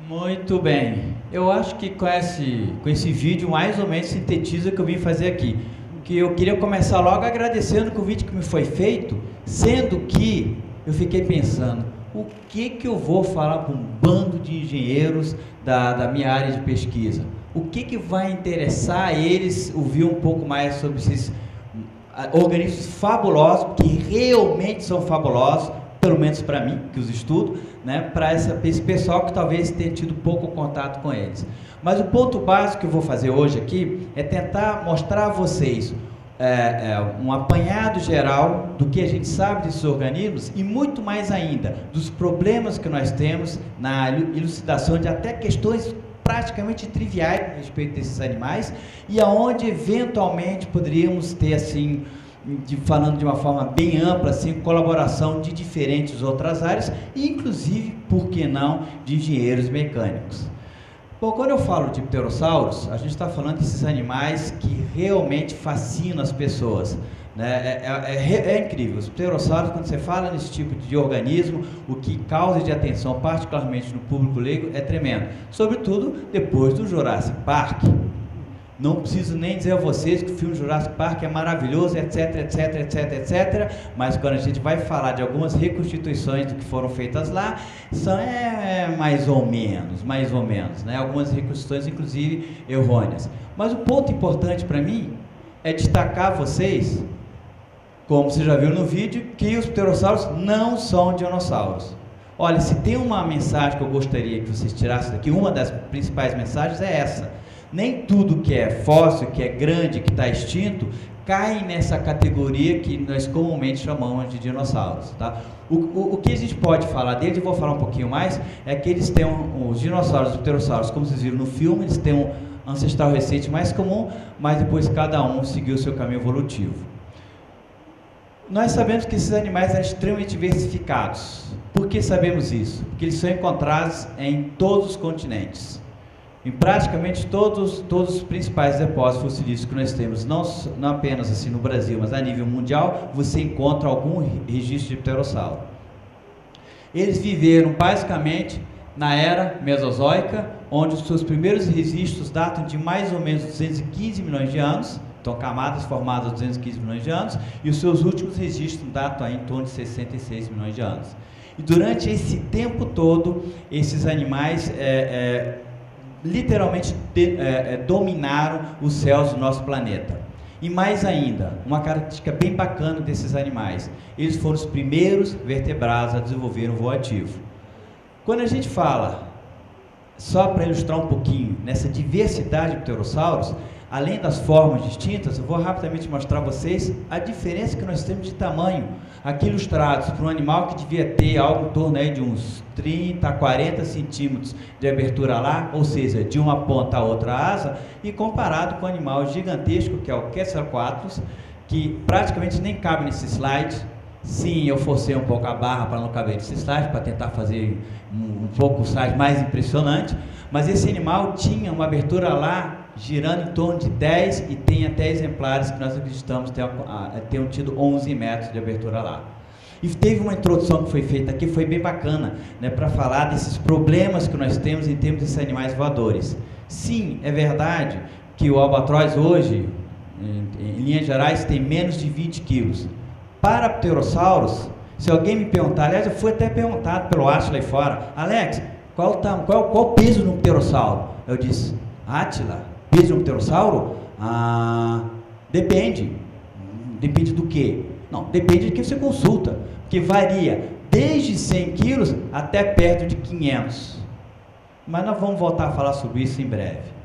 Muito bem. Eu acho que com esse vídeo mais ou menos sintetiza o que eu vim fazer aqui. Que eu queria começar logo agradecendo o convite que me foi feito, sendo que eu fiquei pensando, o que eu vou falar para um bando de engenheiros da minha área de pesquisa? O que vai interessar eles ouvir um pouco mais sobre esses organismos fabulosos, que realmente são fabulosos, pelo menos para mim, que os estudo, né, para esse pessoal que talvez tenha tido pouco contato com eles. Mas o ponto básico que eu vou fazer hoje aqui é tentar mostrar a vocês um apanhado geral do que a gente sabe desses organismos e muito mais ainda dos problemas que nós temos na elucidação de até questões praticamente triviais a respeito desses animais e aonde eventualmente poderíamos ter assim, falando de uma forma bem ampla, assim, colaboração de diferentes outras áreas, inclusive, por que não, de engenheiros mecânicos. Bom, quando eu falo de pterossauros, a gente está falando desses animais que realmente fascinam as pessoas, né? É incrível. Os pterossauros, quando você fala nesse tipo de organismo, o que causa de atenção, particularmente no público leigo, é tremendo. Sobretudo depois do Jurassic Park. Não preciso nem dizer a vocês que o filme Jurassic Park é maravilhoso, etc, etc, etc, etc. Mas quando a gente vai falar de algumas reconstituições do que foram feitas lá, são mais ou menos, né? Algumas reconstituições, inclusive, errôneas. Mas o ponto importante para mim é destacar a vocês, como você já viu no vídeo, que os pterossauros não são dinossauros. Olha, se tem uma mensagem que eu gostaria que vocês tirassem daqui, uma das principais mensagens é essa. Nem tudo que é fóssil, que é grande, que está extinto, cai nessa categoria que nós comumente chamamos de dinossauros, tá? O que a gente pode falar deles, eu vou falar um pouquinho mais, é que eles têm os dinossauros, os pterossauros, como vocês viram no filme, eles têm um ancestral recente mais comum, mas depois cada um seguiu o seu caminho evolutivo. Nós sabemos que esses animais são extremamente diversificados. Por que sabemos isso? Porque eles são encontrados em todos os continentes. Em praticamente todos os principais depósitos fossilíferos que nós temos, não apenas assim no Brasil, mas a nível mundial, você encontra algum registro de pterossauro. Eles viveram basicamente na era mesozoica, onde os seus primeiros registros datam de mais ou menos 215 milhões de anos, então camadas formadas há 215 milhões de anos, e os seus últimos registros datam aí em torno de 66 milhões de anos. E durante esse tempo todo, esses animais literalmente dominaram os céus do nosso planeta. E mais ainda, uma característica bem bacana desses animais, eles foram os primeiros vertebrados a desenvolver um voo ativo. Quando a gente fala, só para ilustrar um pouquinho, nessa diversidade de pterossauros, além das formas distintas, eu vou rapidamente mostrar a vocês a diferença que nós temos de tamanho, aqui ilustrados para um animal que devia ter algo em torno aí de uns 30 a 40 centímetros de abertura lá, ou seja, de uma ponta a outra asa, e comparado com um animal gigantesco, que é o Quetzalcoatlus, que praticamente nem cabe nesse slide. Sim, eu forcei um pouco a barra para não caber nesse slide, para tentar fazer um pouco o slide mais impressionante, mas esse animal tinha uma abertura lá, girando em torno de 10, e tem até exemplares que nós acreditamos tenham tido 11 metros de abertura lá. E teve uma introdução que foi feita aqui, foi bem bacana, né, para falar desses problemas que nós temos em termos desses animais voadores. Sim, é verdade que o albatroz hoje, em linhas gerais, tem menos de 20 quilos. Para pterossauros, se alguém me perguntar, aliás, eu fui até perguntado pelo Átila aí fora, Alex, qual o peso de um pterossauro? Eu disse, Átila, peso de um pterossauro? Depende. Depende do quê? Não, depende de quem você consulta, que varia desde 100 quilos até perto de 500. Mas nós vamos voltar a falar sobre isso em breve.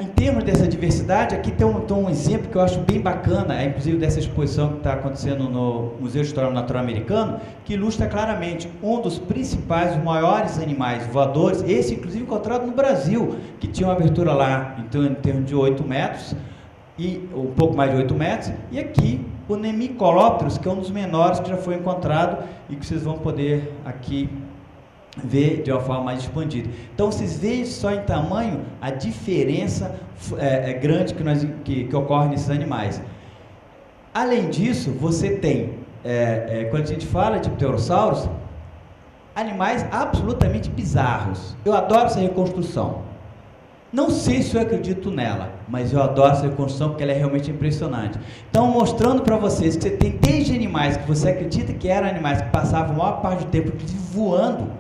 Em termos dessa diversidade, aqui tem um exemplo que eu acho bem bacana, inclusive dessa exposição que está acontecendo no Museu de História Natural Americano, que ilustra claramente um dos principais, os maiores animais voadores, esse inclusive encontrado no Brasil, que tinha uma abertura lá em termos de 8 metros, e um pouco mais de 8 metros, e aqui o Nemicolópteros, que é um dos menores que já foi encontrado e que vocês vão poder aqui ver de uma forma mais expandida. Então vocês veem só em tamanho a diferença grande que ocorre nesses animais. Além disso, você tem, quando a gente fala de pterossauros, animais absolutamente bizarros. Eu adoro essa reconstrução. Não sei se eu acredito nela, mas eu adoro essa reconstrução porque ela é realmente impressionante. Então, mostrando para vocês que você tem desde animais que você acredita que eram animais que passavam a maior parte do tempo, inclusive voando.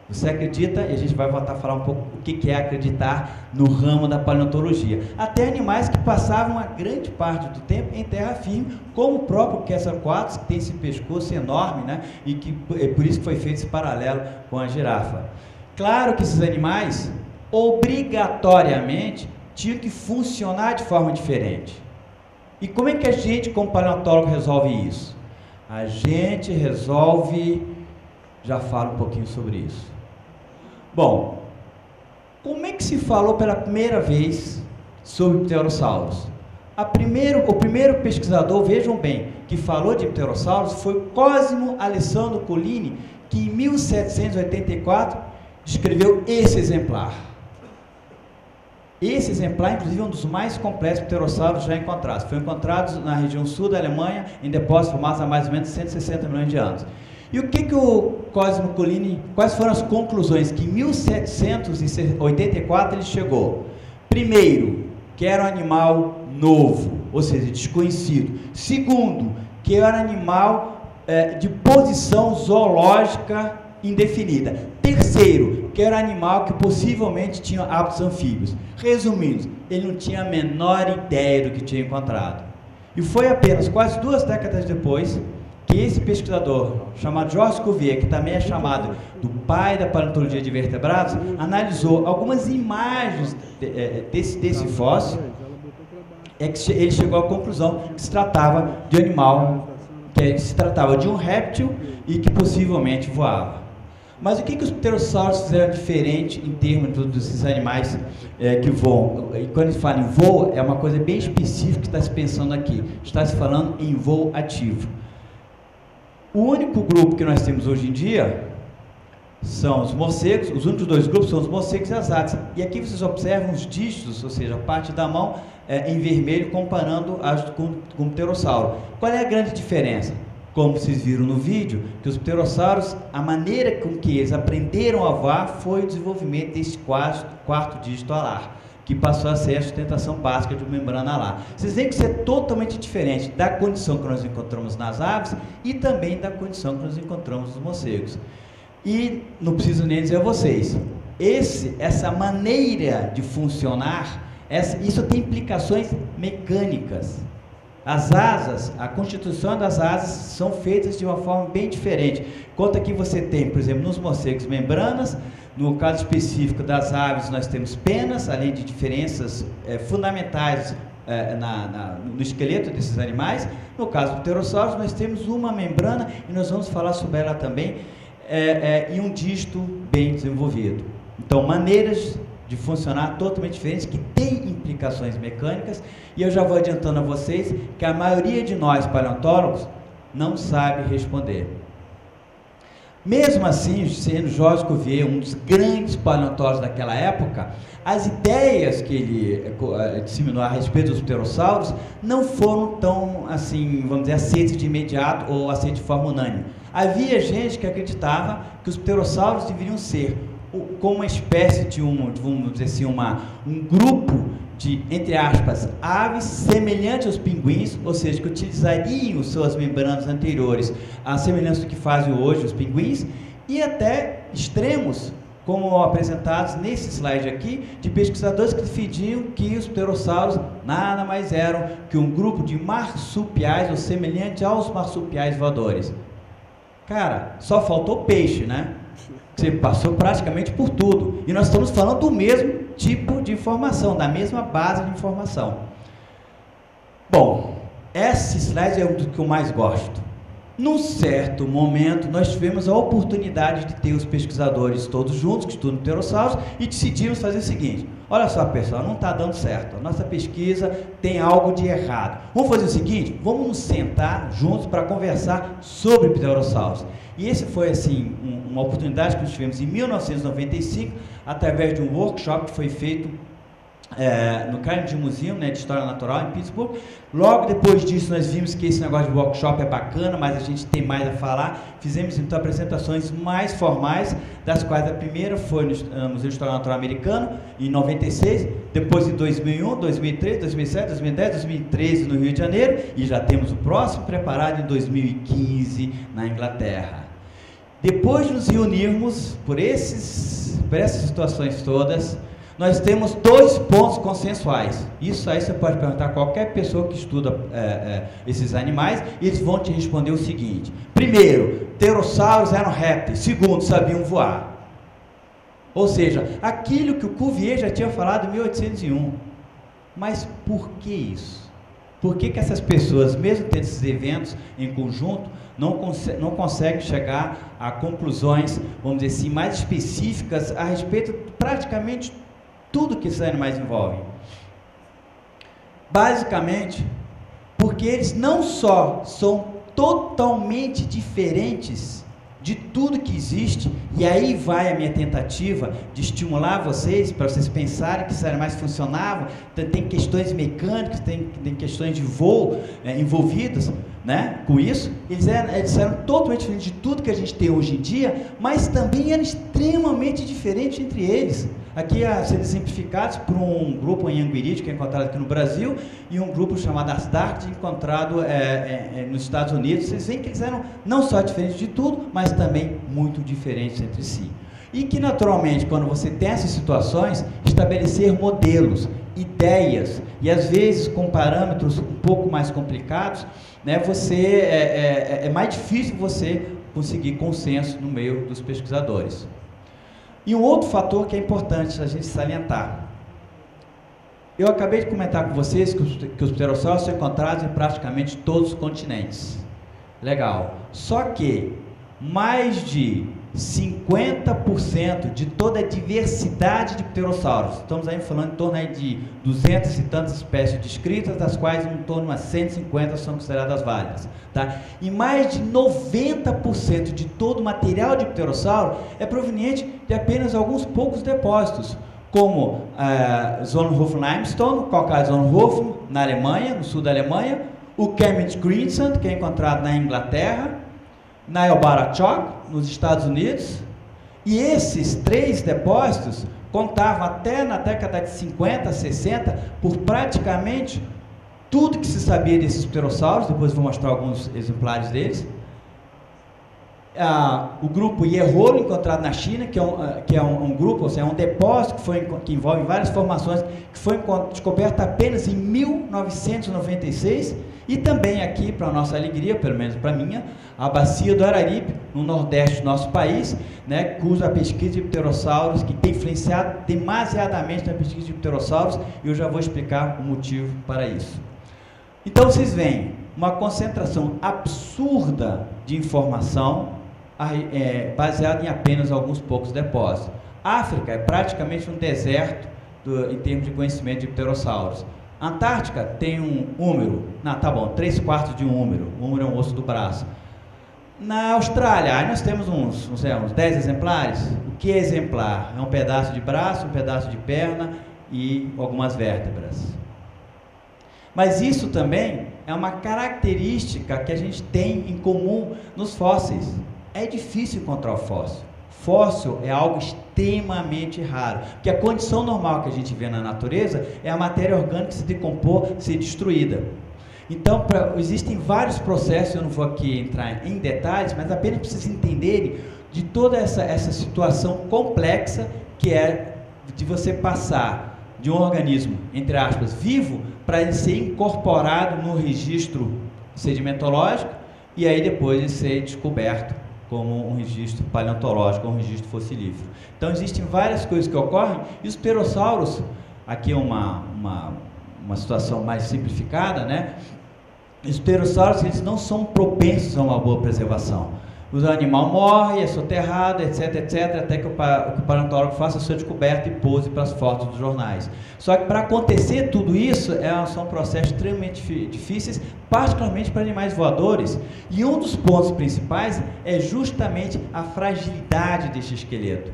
Você acredita, e a gente vai voltar a falar um pouco o que é acreditar no ramo da paleontologia. Até animais que passavam a grande parte do tempo em terra firme, como o próprio Quetzalcoatl, que tem esse pescoço enorme, né? E que é por isso que foi feito esse paralelo com a girafa. Claro que esses animais, obrigatoriamente, tinham que funcionar de forma diferente. E como é que a gente, como paleontólogo, resolve isso? A gente resolve... Já falo um pouquinho sobre isso. Bom, como é que se falou pela primeira vez sobre pterossauros? O primeiro pesquisador, vejam bem, que falou de pterossauros foi Cosimo Alessandro Collini, que em 1784 descreveu esse exemplar. Esse exemplar, inclusive, é um dos mais completos pterossauros já encontrados. Foi encontrado na região sul da Alemanha, em depósitos formados há mais ou menos 160 milhões de anos. E o que o Cosimo Collini, quais foram as conclusões? Que em 1784 ele chegou. Primeiro, que era um animal novo, ou seja, desconhecido. Segundo, que era um animal de posição zoológica indefinida. Terceiro, que era um animal que possivelmente tinha hábitos anfíbios. Resumindo, ele não tinha a menor ideia do que tinha encontrado. E foi apenas quase 2 décadas depois que esse pesquisador, chamado Georges Cuvier, que também é chamado do pai da paleontologia de vertebrados, analisou algumas imagens desse fóssil, que ele chegou à conclusão que se tratava de um animal, que se tratava de um réptil e que possivelmente voava. Mas o que os pterossauros fizeram diferente em termos desses animais que voam? E quando se fala em voo, é uma coisa bem específica que está se pensando aqui. Está se falando em voo ativo. O único grupo que nós temos hoje em dia são os morcegos, os únicos 2 grupos são os morcegos e as aves. E aqui vocês observam os dígitos, ou seja, a parte da mão em vermelho, comparando com o pterossauro. Qual é a grande diferença? Como vocês viram no vídeo, que os pterossauros, a maneira com que eles aprenderam a voar foi o desenvolvimento desse quarto dígito alar, que passou a ser a sustentação básica de uma membrana alar. Vocês veem que isso é totalmente diferente da condição que nós encontramos nas aves e também da condição que nós encontramos nos morcegos. E não preciso nem dizer a vocês, essa maneira de funcionar, isso tem implicações mecânicas. As asas, a constituição das asas são feitas de uma forma bem diferente. Enquanto aqui você tem, por exemplo, nos morcegos membranas, no caso específico das aves nós temos penas, além de diferenças fundamentais no esqueleto desses animais. No caso do pterossauros nós temos uma membrana, e nós vamos falar sobre ela também, e um dígito bem desenvolvido. Então, maneiras de funcionar totalmente diferentes, que têm implicações mecânicas, e eu já vou adiantando a vocês que a maioria de nós paleontólogos não sabe responder. Mesmo assim, sendo Georges Cuvier um dos grandes paleontólogos daquela época, as ideias que ele disseminou a respeito dos pterossauros não foram tão, assim, vamos dizer, aceitas de imediato ou aceitas de forma unânime. Havia gente que acreditava que os pterossauros deveriam ser como uma espécie de vamos dizer assim, um grupo de, entre aspas, aves semelhantes aos pinguins, ou seja, que utilizariam suas membranas anteriores à semelhança do que fazem hoje os pinguins, e até extremos, como apresentados nesse slide aqui, de pesquisadores que defendiam que os pterossauros nada mais eram que um grupo de marsupiais, ou semelhante aos marsupiais voadores. Cara, só faltou peixe, né? Você passou praticamente por tudo. E nós estamos falando do mesmo tipo de informação, da mesma base de informação. Bom, esse slide é o que eu mais gosto. Num certo momento, nós tivemos a oportunidade de ter os pesquisadores todos juntos, que estudam pterossauros, e decidimos fazer o seguinte: olha só, pessoal, não está dando certo, a nossa pesquisa tem algo de errado. Vamos fazer o seguinte, vamos nos sentar juntos para conversar sobre pterossauros. E esse foi, assim, uma oportunidade que nós tivemos em 1995, através de um workshop que foi feito no Carnegie Museum, né, de História Natural, em Pittsburgh. Logo depois disso, nós vimos que esse negócio de workshop é bacana, mas a gente tem mais a falar. Fizemos, então, apresentações mais formais, das quais a primeira foi no Museu de História Natural Americano, em 96, depois em 2001, 2003, 2007, 2010, 2013 no Rio de Janeiro, e já temos o próximo preparado em 2015 na Inglaterra. Depois de nos reunirmos por essas situações todas, nós temos 2 pontos consensuais. Isso aí você pode perguntar a qualquer pessoa que estuda esses animais, e eles vão te responder o seguinte: primeiro, pterossauros eram répteis. Segundo, sabiam voar. Ou seja, aquilo que o Cuvier já tinha falado em 1801. Mas por que isso? Por que essas pessoas, mesmo tendo esses eventos em conjunto, não conseguem chegar a conclusões, vamos dizer assim, mais específicas a respeito de praticamente tudo que esses animais envolvem? Basicamente, porque eles não só são totalmente diferentes de tudo que existe, e aí vai a minha tentativa de estimular vocês, para vocês pensarem que esses animais funcionavam, tem questões mecânicas, tem questões de voo envolvidas, né, com isso. Eles eram totalmente diferentes de tudo que a gente tem hoje em dia, mas também eram extremamente diferentes entre eles. Aqui a ser exemplificados por um grupo em Anguirite, que é encontrado aqui no Brasil, e um grupo chamado Astartes, encontrado nos Estados Unidos. Vocês veem que eles eram não só diferentes de tudo, mas também muito diferentes entre si. E que, naturalmente, quando você tem essas situações, estabelecer modelos, ideias, e às vezes com parâmetros um pouco mais complicados, né, é mais difícil você conseguir consenso no meio dos pesquisadores. E um outro fator que é importante a gente salientar. Eu acabei de comentar com vocês que os pterossauros são encontrados em praticamente todos os continentes. Legal. Só que mais de 50% de toda a diversidade de pterossauros, estamos aí falando em torno aí de 200 e tantas espécies descritas, das quais em torno de umas 150 são consideradas válidas, tá? E mais de 90% de todo o material de pterossauro é proveniente de apenas alguns poucos depósitos, como Zonhof Limestone, Caucaso Zonhof, na Alemanha, no sul da Alemanha, o Kemet Greensand, que é encontrado na Inglaterra, Nile Barachock, nos Estados Unidos, e esses 3 depósitos contavam até na década de 50, 60, por praticamente tudo que se sabia desses pterossauros. Depois vou mostrar alguns exemplares deles. O grupo Yerholo, encontrado na China, que é um grupo, ou seja, um depósito que envolve várias formações, que foi descoberto apenas em 1996, e também aqui, para a nossa alegria, pelo menos para a minha, a bacia do Araripe, no nordeste do nosso país, né, cuja pesquisa de pterossauros, que tem influenciado demasiadamente na pesquisa de pterossauros, e eu já vou explicar o motivo para isso. Então vocês veem uma concentração absurda de informação baseada em apenas alguns poucos depósitos. A África é praticamente um deserto em termos de conhecimento de pterossauros. A Antártica tem um húmero, 3/4 de um húmero. O húmero é um osso do braço. Na Austrália, aí nós temos uns 10 exemplares. O que é exemplar? É um pedaço de braço, um pedaço de perna e algumas vértebras. Mas isso também é uma característica que a gente tem em comum nos fósseis. É difícil encontrar o fóssil. Fóssil é algo extremamente raro, porque a condição normal que a gente vê na natureza é a matéria orgânica se decompor, ser destruída. Então, existem vários processos, eu não vou aqui entrar em detalhes, mas apenas para vocês entenderem de toda essa situação complexa que é de você passar de um organismo, entre aspas, vivo, para ele ser incorporado no registro sedimentológico e aí depois ele ser descoberto como um registro paleontológico, um registro fossilífero. Então existem várias coisas que ocorrem, e os pterossauros, aqui é uma situação mais simplificada, né? Os pterossauros, eles não são propensos a uma boa preservação. O animal morre, é soterrado, etc, etc, até que o paleontólogo faça a sua descoberta e pose para as fotos dos jornais. Só que para acontecer tudo isso, são processos extremamente difíceis, particularmente para animais voadores, e um dos pontos principais é justamente a fragilidade deste esqueleto.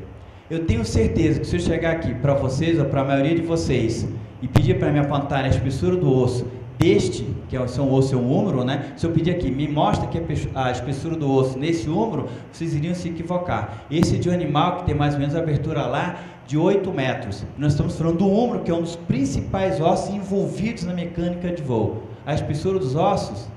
Eu tenho certeza que se eu chegar aqui para vocês, ou para a maioria de vocês, e pedir para me apontar a espessura do osso deste, que é o osso é um húmero, né? Se eu pedir aqui, me mostra aqui a espessura do osso nesse húmero, vocês iriam se equivocar. Esse é de um animal que tem mais ou menos a abertura lá de 8 metros. Nós estamos falando do húmero, que é um dos principais ossos envolvidos na mecânica de voo. A espessura dos ossos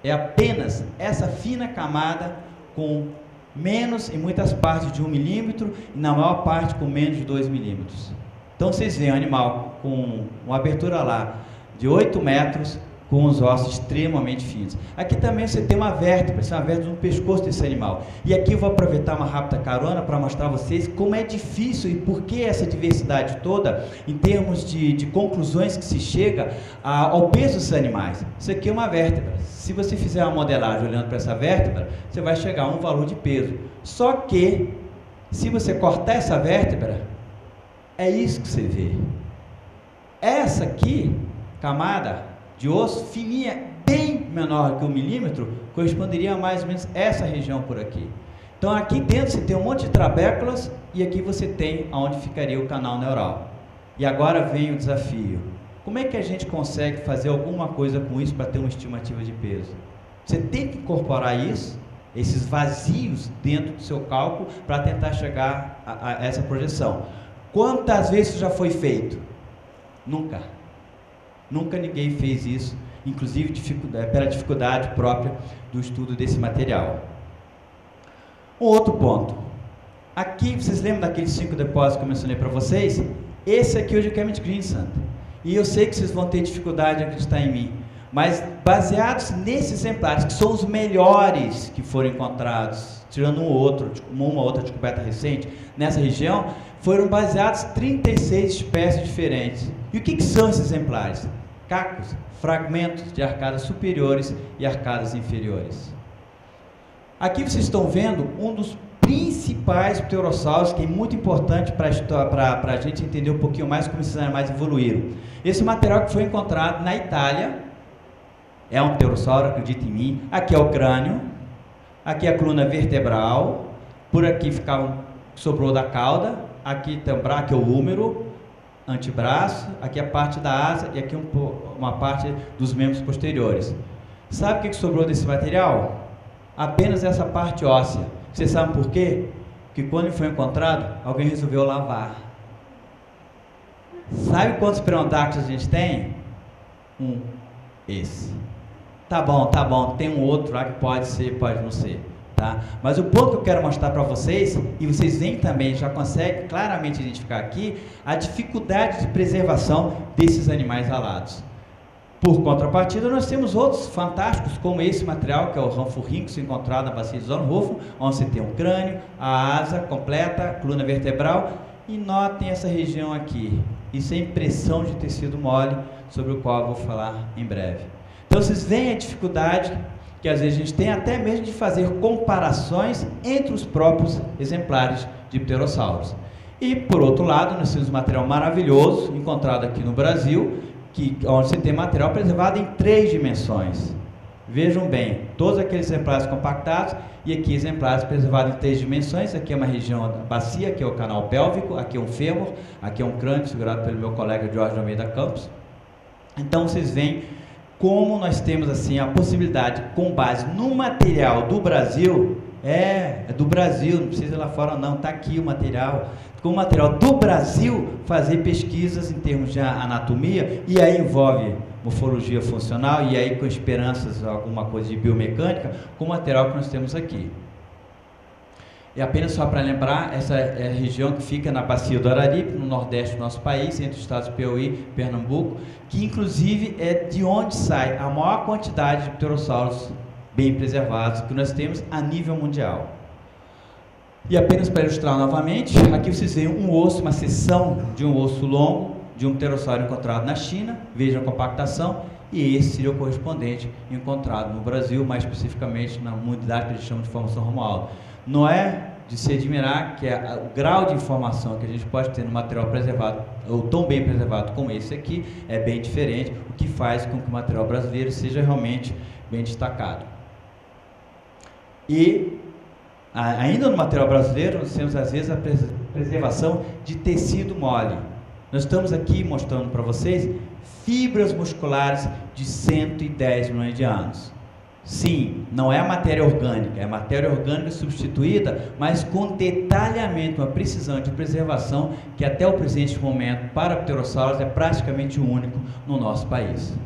é apenas essa fina camada com menos, em muitas partes, de 1 milímetro e na maior parte com menos de 2 milímetros. Então vocês veem um animal com uma abertura lá de 8 metros, com os ossos extremamente finos. Aqui também você tem uma vértebra, essa é uma vértebra no pescoço desse animal. E aqui eu vou aproveitar uma rápida carona para mostrar a vocês como é difícil e por que essa diversidade toda, em termos de conclusões que se chega ao peso desses animais. Isso aqui é uma vértebra. Se você fizer uma modelagem olhando para essa vértebra, você vai chegar a um valor de peso. Só que, se você cortar essa vértebra, é isso que você vê. Essa aqui, camada de osso fininha, bem menor que 1 milímetro, corresponderia a mais ou menos essa região por aqui. Então aqui dentro você tem um monte de trabéculas e aqui você tem onde ficaria o canal neural. E agora vem o desafio. Como é que a gente consegue fazer alguma coisa com isso para ter uma estimativa de peso? Você tem que incorporar isso, esses vazios dentro do seu cálculo para tentar chegar a essa projeção. Quantas vezes isso já foi feito? Nunca. Nunca ninguém fez isso, inclusive pela dificuldade própria do estudo desse material. Um outro ponto. Aqui, vocês lembram daqueles 5 depósitos que eu mencionei para vocês? Esse aqui hoje é o Camet Greensand. E eu sei que vocês vão ter dificuldade de acreditar em mim, mas baseados nesses exemplares, que são os melhores que foram encontrados, tirando uma outra descoberta recente, nessa região, foram baseados 36 espécies diferentes. E o que são esses exemplares? Cacos, fragmentos de arcadas superiores e arcadas inferiores. Aqui vocês estão vendo um dos principais pterossauros, que é muito importante para a gente entender um pouquinho mais como esses animais evoluíram. Esse material que foi encontrado na Itália, é um pterossauro, acredita em mim. Aqui é o crânio, aqui é a coluna vertebral, por aqui sobrou da cauda, aqui tem aqui é o húmero, antebraço, aqui a parte da asa e aqui uma parte dos membros posteriores. Sabe o que sobrou desse material? Apenas essa parte óssea. Vocês sabem por quê? Porque quando ele foi encontrado, alguém resolveu lavar. Sabe quantos pterodáctilos a gente tem? Esse. Tá bom, tem um outro lá que pode ser, pode não ser. Tá? Mas o ponto que eu quero mostrar para vocês, e vocês veem também, já conseguem claramente identificar aqui, a dificuldade de preservação desses animais alados. Por contrapartida, nós temos outros fantásticos, como esse material, que é o Ranfurhynchus, encontrado na bacia de Zornhofen, onde você tem um crânio, a asa completa, a coluna vertebral, e notem essa região aqui. Isso é impressão de tecido mole, sobre o qual eu vou falar em breve. Então, vocês veem a dificuldade que às vezes a gente tem até mesmo de fazer comparações entre os próprios exemplares de pterossauros. E, por outro lado, nós temos um material maravilhoso, encontrado aqui no Brasil, onde você tem material preservado em 3 dimensões. Vejam bem, todos aqueles exemplares compactados, e aqui exemplares preservados em 3 dimensões. Aqui é uma região da bacia, aqui é o canal pélvico, aqui é um fêmur, aqui é um crânio, segurado pelo meu colega Jorge de Almeida Campos. Então, vocês veem como nós temos assim a possibilidade, com base no material do Brasil, é do Brasil, não precisa ir lá fora não, está aqui o material, com o material do Brasil, fazer pesquisas em termos de anatomia, e aí envolve morfologia funcional, e aí com esperanças alguma coisa de biomecânica, com o material que nós temos aqui. E apenas só para lembrar, essa é a região que fica na bacia do Araripe, no nordeste do nosso país, entre os estados de Piauí e Pernambuco, que inclusive é de onde sai a maior quantidade de pterossauros bem preservados que nós temos a nível mundial. E apenas para ilustrar novamente, aqui vocês veem um osso, uma seção de um osso longo, de um pterossauro encontrado na China, vejam a compactação, e esse seria o correspondente encontrado no Brasil, mais especificamente na unidade que eles chamam de formação Romualdo. Não é de se admirar que o grau de informação que a gente pode ter no material preservado, ou tão bem preservado como esse aqui, é bem diferente, o que faz com que o material brasileiro seja realmente bem destacado. E, ainda no material brasileiro, nós temos às vezes a preservação de tecido mole. Nós estamos aqui mostrando para vocês fibras musculares de 110 milhões de anos. Sim, não é a matéria orgânica, é a matéria orgânica substituída, mas com detalhamento, uma precisão de preservação que até o presente momento, para pterossauros, é praticamente único no nosso país.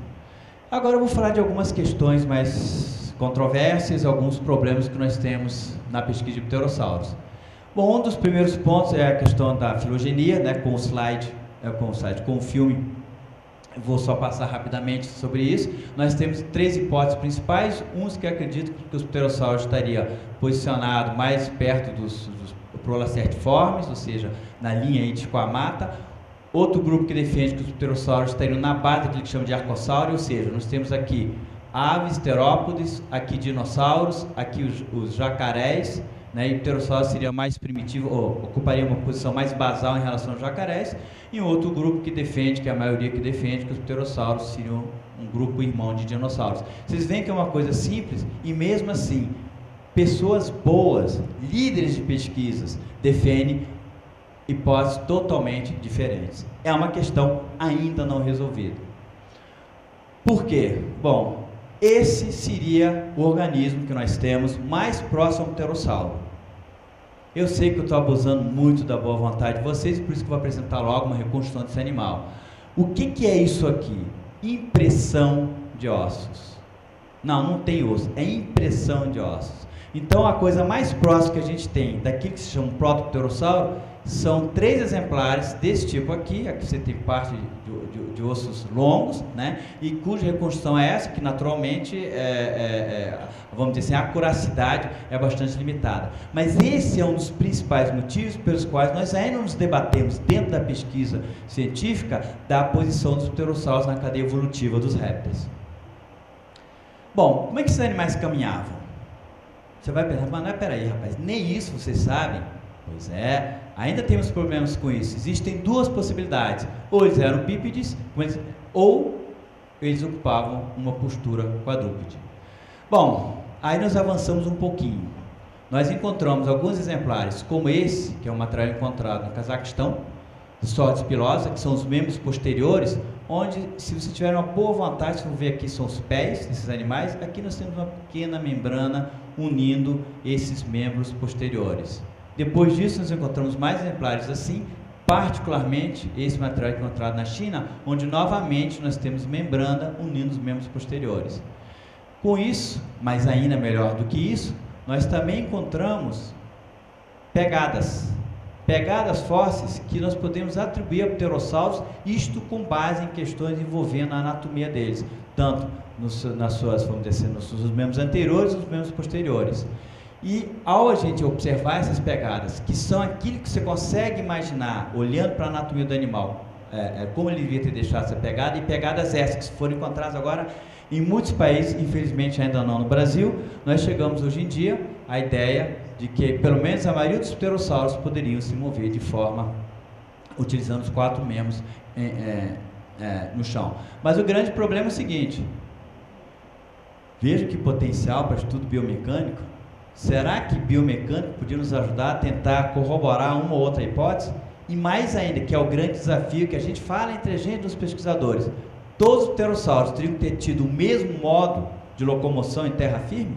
Agora eu vou falar de algumas questões mais controversas, alguns problemas que nós temos na pesquisa de pterossauros. Bom, um dos primeiros pontos é a questão da filogenia, né, com o filme. Vou só passar rapidamente sobre isso. Nós temos 3 hipóteses principais. Uns que acreditam que os pterossauros estariam posicionados mais perto dos prolacertiformes, ou seja, na linha Itiquamata. Outro grupo que defende que os pterossauros estariam na base daquilo que chama de arcossauro, ou seja, nós temos aqui aves, terópodes, aqui dinossauros, aqui os jacarés, né, e o pterossauro seria mais primitivo, ou ocuparia uma posição mais basal em relação aos jacarés, e outro grupo que defende, que é a maioria que defende, que os pterossauros seriam um grupo irmão de dinossauros. Vocês veem que é uma coisa simples, e mesmo assim, pessoas boas, líderes de pesquisas, defendem hipóteses totalmente diferentes. É uma questão ainda não resolvida. Por quê? Bom, esse seria o organismo que nós temos mais próximo ao pterossauro. Eu sei que eu estou abusando muito da boa vontade de vocês, por isso que eu vou apresentar logo uma reconstrução desse animal. O que é isso aqui? Impressão de ossos. Não tem osso, é impressão de ossos. Então, a coisa mais próxima que a gente tem daquilo que se chama protopterossauro são 3 exemplares desse tipo aqui você tem parte de ossos longos, né? E cuja reconstrução é essa, que naturalmente, vamos dizer assim, a acuracidade é bastante limitada. Mas esse é um dos principais motivos pelos quais nós ainda nos debatemos dentro da pesquisa científica da posição dos pterossauros na cadeia evolutiva dos répteis. Bom, como é que esses animais caminhavam? Você vai pensar, mas não, peraí, rapaz, nem isso vocês sabem? Pois é, ainda temos problemas com isso. Existem 2 possibilidades: ou eles eram bípedes, ou eles ocupavam uma postura quadrúpede. Bom, aí nós avançamos um pouquinho. Nós encontramos alguns exemplares, como esse, que é um material encontrado no Cazaquistão, de sorte pilosa, que são os membros posteriores, onde, se você tiver uma boa vontade, vocês vão ver aqui são os pés desses animais. Aqui nós temos uma pequena membrana unindo esses membros posteriores. Depois disso, nós encontramos mais exemplares assim, particularmente esse material encontrado na China, onde novamente nós temos membrana unindo os membros posteriores. Com isso, mas ainda melhor do que isso, nós também encontramos pegadas fósseis que nós podemos atribuir a pterossauros, isto com base em questões envolvendo a anatomia deles, tanto nas suas, vamos dizer, nos seus membros anteriores e nos membros posteriores. E ao a gente observar essas pegadas, que são aquilo que você consegue imaginar, olhando para a anatomia do animal, como ele devia ter deixado essa pegada, e pegadas essas que foram encontradas agora em muitos países, infelizmente ainda não no Brasil, nós chegamos hoje em dia à ideia de que pelo menos a maioria dos pterossauros poderiam se mover de forma, utilizando os 4 membros no chão. Mas o grande problema é o seguinte: veja que potencial para estudo biomecânico. Será que biomecânico podia nos ajudar a tentar corroborar uma ou outra hipótese? E mais ainda, que é o grande desafio que a gente fala entre a gente dos pesquisadores, todos os pterossauros teriam que ter tido o mesmo modo de locomoção em terra firme?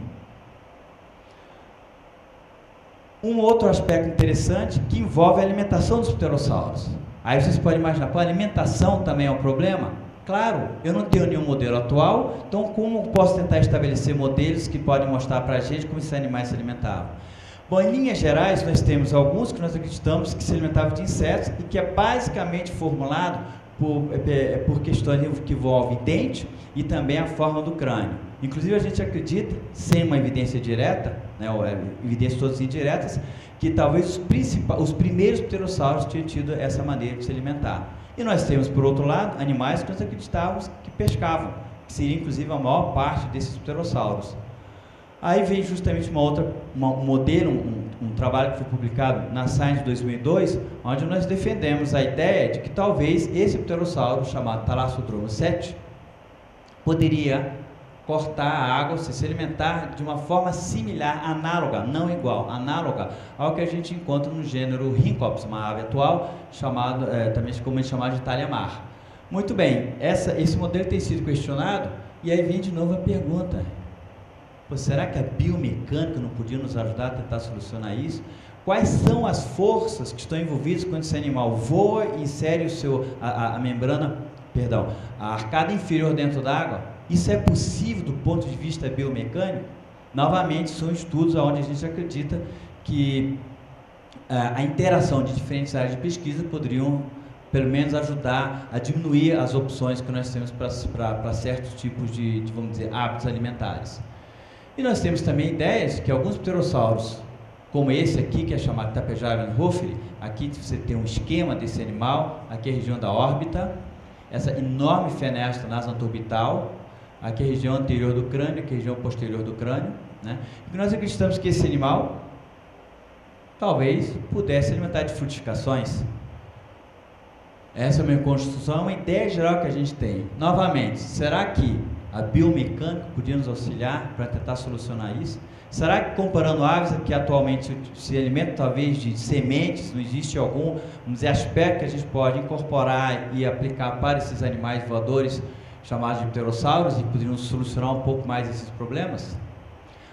Um outro aspecto interessante que envolve a alimentação dos pterossauros. Aí vocês podem imaginar, a alimentação também é um problema? Claro, eu não tenho nenhum modelo atual, então como posso tentar estabelecer modelos que podem mostrar para a gente como esses animais se alimentavam? Bom, em linhas gerais, nós temos alguns que nós acreditamos que se alimentavam de insetos e que é basicamente formulado por questões que envolvem dente e também a forma do crânio. Inclusive, a gente acredita, sem uma evidência direta, né, ou evidências todas indiretas, que talvez os primeiros pterossauros tenham tido essa maneira de se alimentar. E nós temos, por outro lado, animais que nós acreditávamos que pescavam, que seria inclusive a maior parte desses pterossauros. Aí vem justamente um trabalho que foi publicado na Science 2002, onde nós defendemos a ideia de que talvez esse pterossauro, chamado Thalassodromus 7, poderia cortar a água, se alimentar de uma forma similar, análoga, não igual, análoga ao que a gente encontra no gênero Rhincops, uma ave atual, também comumente chamada de talha-mar. Muito bem, esse modelo tem sido questionado, e aí vem de novo a pergunta: será que a biomecânica não podia nos ajudar a tentar solucionar isso? Quais são as forças que estão envolvidas quando esse animal voa e insere a membrana, perdão, a arcada inferior dentro da água? Isso é possível do ponto de vista biomecânico? Novamente, são estudos onde a gente acredita que a interação de diferentes áreas de pesquisa poderiam, pelo menos, ajudar a diminuir as opções que nós temos para certos tipos de, vamos dizer, hábitos alimentares. E nós temos também ideias que alguns pterossauros, como esse aqui, que é chamado Tapejara-Hofferi, aqui você tem um esquema desse animal, aqui é a região da órbita, essa enorme fenestra na asa orbital, aqui é a região anterior do crânio, aqui é a região posterior do crânio, né? E nós acreditamos que esse animal talvez pudesse alimentar de frutificações. Essa é a minha construção, uma ideia geral que a gente tem. Novamente, será que a biomecânica podia nos auxiliar para tentar solucionar isso? Será que, comparando aves que atualmente se alimentam talvez de sementes, não existe algum, vamos dizer, aspecto que a gente pode incorporar e aplicar para esses animais voadores chamados de pterossauros e poderiam solucionar um pouco mais esses problemas?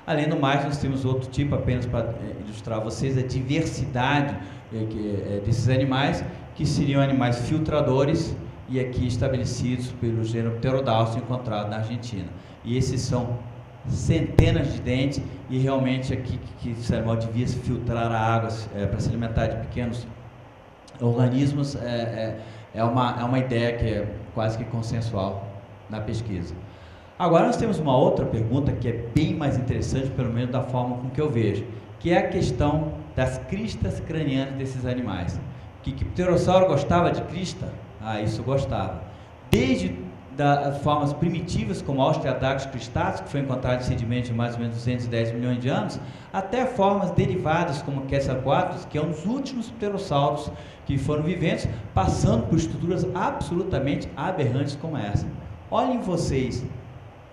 Além do mais, nós temos outro tipo, apenas para ilustrar a vocês, a diversidade desses animais, que seriam animais filtradores e aqui estabelecidos pelo gênero Pterodactylus encontrado na Argentina. E esses são centenas de dentes e realmente aqui que esse animal devia filtrar a água para se alimentar de pequenos organismos é uma ideia que é quase que consensual na pesquisa. Agora nós temos uma outra pergunta que é bem mais interessante, pelo menos da forma com que eu vejo, que é a questão das cristas cranianas desses animais. Que pterossauro gostava de crista? Isso gostava. Desde formas primitivas, como Australopithecus cristatus, que foi encontrado em sedimentos de mais ou menos 210 milhões de anos, até formas derivadas, como Quetzalcoatlus, que é um dos últimos pterossauros que foram viventes, passando por estruturas absolutamente aberrantes como essa. Olhem vocês,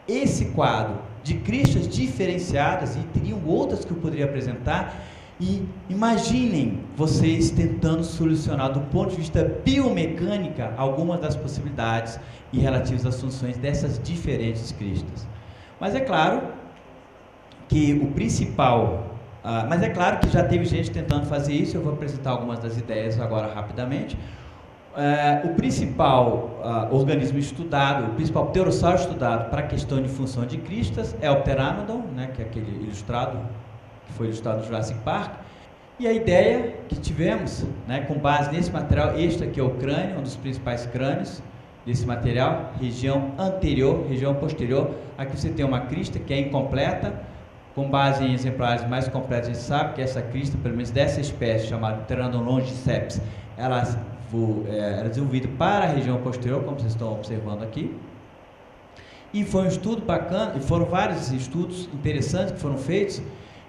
esse quadro de cristas diferenciadas, e teriam outras que eu poderia apresentar, e imaginem vocês tentando solucionar do ponto de vista biomecânica algumas das possibilidades e relativas às funções dessas diferentes cristas. Mas é claro que o principal, mas é claro que já teve gente tentando fazer isso. Eu vou apresentar algumas das ideias agora rapidamente. O principal organismo estudado, o principal pterossauro estudado para a questão de função de cristas é o Pteranodon, né, que é aquele ilustrado, que foi ilustrado no Jurassic Park. E a ideia que tivemos, né, com base nesse material, este aqui é o crânio, um dos principais crânios desse material, região anterior, região posterior. Aqui você tem uma crista que é incompleta, com base em exemplares mais completos. A gente sabe que essa crista, pelo menos dessa espécie chamada Pteranodon longiceps, ela era desenvolvida para a região posterior, como vocês estão observando aqui. E foi um estudo bacana, e foram vários estudos interessantes que foram feitos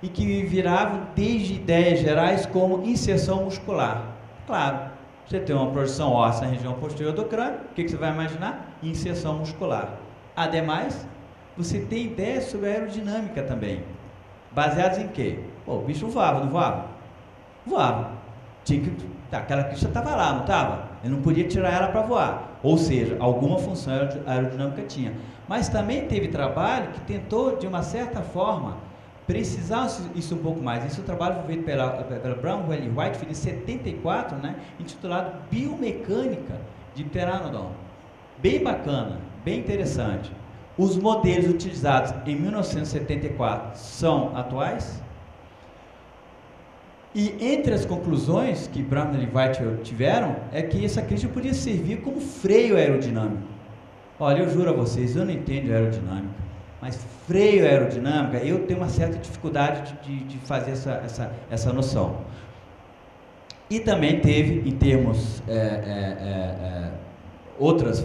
e que viravam desde ideias gerais como inserção muscular. Claro, você tem uma projeção óssea na região posterior do crânio, o que você vai imaginar? Inserção muscular. Ademais, você tem ideias sobre a aerodinâmica também. Baseadas em quê? O bicho voava, não voava? Voava. Aquela crista estava lá, não estava? Eu não podia tirar ela para voar. Ou seja, alguma função aerodinâmica tinha. Mas também teve trabalho que tentou, de uma certa forma, precisar isso um pouco mais. Isso é um trabalho feito pela Brownwell e Whitefield em 74, né, intitulado Biomecânica de Pteranodon. Bem bacana, bem interessante. Os modelos utilizados em 1974 são atuais? E entre as conclusões que Brownwell e Whitefield tiveram, é que essa crista podia servir como freio aerodinâmico. Olha, eu juro a vocês, eu não entendo aerodinâmica, mas freio aerodinâmica, eu tenho uma certa dificuldade de fazer essa noção. E também teve, em termos outras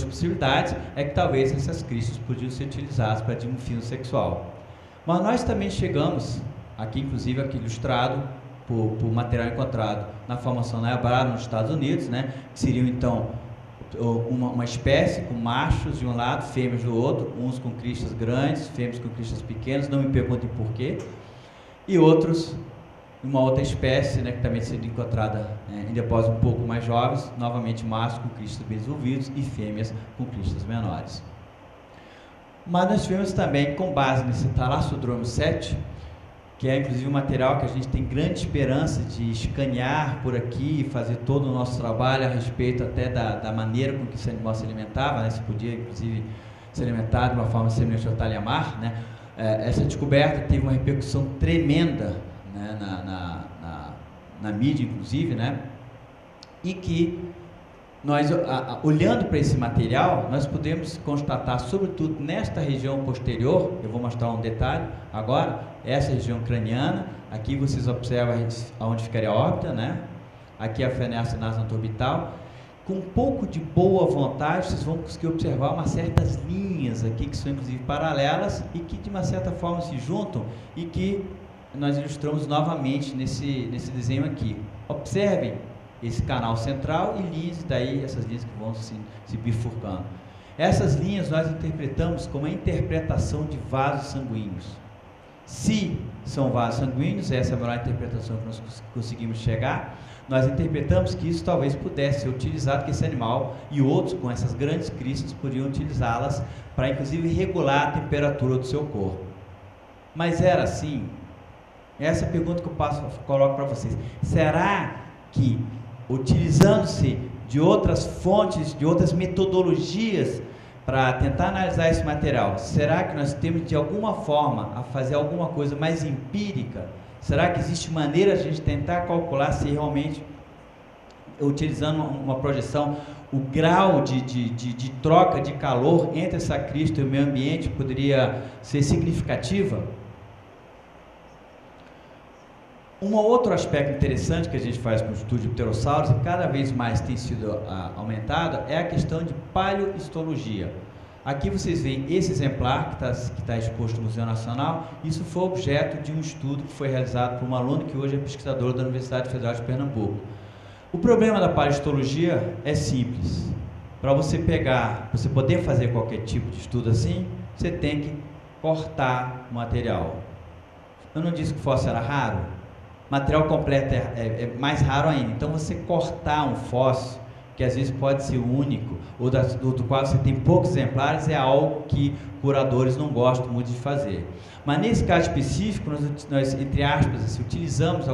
possibilidades, é que talvez essas cristas podiam ser utilizadas para dimorfismo sexual. Mas nós também chegamos, aqui inclusive aqui ilustrado por material encontrado na formação Niobrara nos Estados Unidos, né, que seriam então uma espécie com machos de um lado, fêmeas do outro, uns com cristas grandes, fêmeas com cristas pequenas, não me perguntem por quê, e outros, uma outra espécie, né, que também sendo encontrada em depósitos um pouco mais jovens, novamente machos com cristas bem desenvolvidos e fêmeas com cristas menores. Mas nós tivemos também, com base nesse Thalassodrome 7, que é inclusive um material que a gente tem grande esperança de escanear por aqui, fazer todo o nosso trabalho a respeito até da maneira com que esse animal se alimentava, né? Se podia inclusive se alimentar de uma forma semelhante ao talhamar, né? Essa descoberta teve uma repercussão tremenda, né? na mídia inclusive, né? E que nós, olhando para esse material, nós podemos constatar, sobretudo nesta região posterior, eu vou mostrar um detalhe agora, essa região craniana, aqui vocês observam onde ficaria a órbita, né? Aqui a fenesta orbital. Com um pouco de boa vontade, vocês vão conseguir observar umas certas linhas aqui, que são inclusive paralelas, e que de uma certa forma se juntam, e que nós ilustramos novamente nesse desenho aqui. Observem esse canal central e linhas, daí essas linhas que vão se bifurcando. Essas linhas nós interpretamos como a interpretação de vasos sanguíneos. Se são vasos sanguíneos, essa é a melhor interpretação que nós conseguimos chegar, nós interpretamos que isso talvez pudesse ser utilizado, que esse animal e outros com essas grandes cristas podiam utilizá-las para inclusive regular a temperatura do seu corpo. Mas era assim? Essa é a pergunta que eu coloco para vocês. Será que, utilizando-se de outras fontes, de outras metodologias para tentar analisar esse material, será que nós temos de alguma forma a fazer alguma coisa mais empírica? Será que existe maneira de a gente tentar calcular se realmente, utilizando uma projeção, o grau de troca de calor entre essa crista e o meio ambiente poderia ser significativa? Um outro aspecto interessante que a gente faz com o estudo de pterossauros, e cada vez mais tem sido aumentado, é a questão de paleohistologia. Aqui vocês veem esse exemplar que está exposto no Museu Nacional. Isso foi objeto de um estudo que foi realizado por um aluno que hoje é pesquisador da Universidade Federal de Pernambuco. O problema da paleohistologia é simples. Para você poder fazer qualquer tipo de estudo assim, você tem que cortar o material. Eu não disse que o fóssil era raro? Material completo é mais raro ainda. Então, você cortar um fóssil, que às vezes pode ser único, ou do qual você tem poucos exemplares, é algo que curadores não gostam muito de fazer. Mas nesse caso específico, nós entre aspas, utilizamos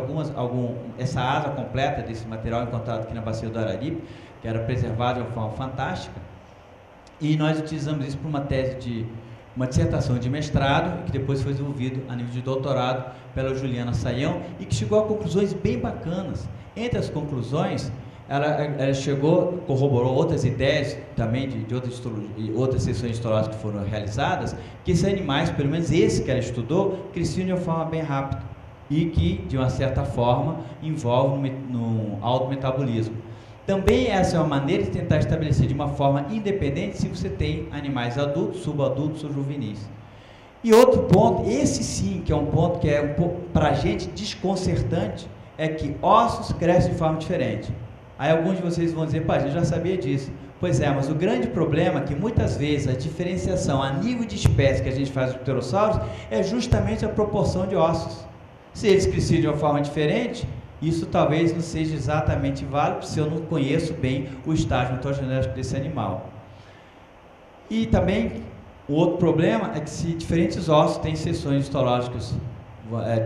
essa asa completa desse material encontrado aqui na Bacia do Araripe, que era preservado de uma forma fantástica, e nós utilizamos isso para uma dissertação de mestrado, que depois foi desenvolvido a nível de doutorado pela Juliana Saião, e que chegou a conclusões bem bacanas. Entre as conclusões, ela corroborou outras ideias também de outras sessões histológicas que foram realizadas, que esses animais, pelo menos esse que ela estudou, cresciam de uma forma bem rápida e que, de uma certa forma, envolve no alto metabolismo. Também essa é uma maneira de tentar estabelecer de uma forma independente se você tem animais adultos, subadultos ou juvenis. E outro ponto, esse sim, que é um ponto que é um pouco para a gente desconcertante, é que ossos crescem de forma diferente. Aí alguns de vocês vão dizer, pá, a gente já sabia disso. Pois é, mas o grande problema é que muitas vezes a diferenciação a nível de espécie que a gente faz dos pterossauros é justamente a proporção de ossos. Se eles cresciam de uma forma diferente, isso talvez não seja exatamente válido se eu não conheço bem o estágio ontogenético desse animal. E também, o outro problema é que se diferentes ossos têm seções histológicas,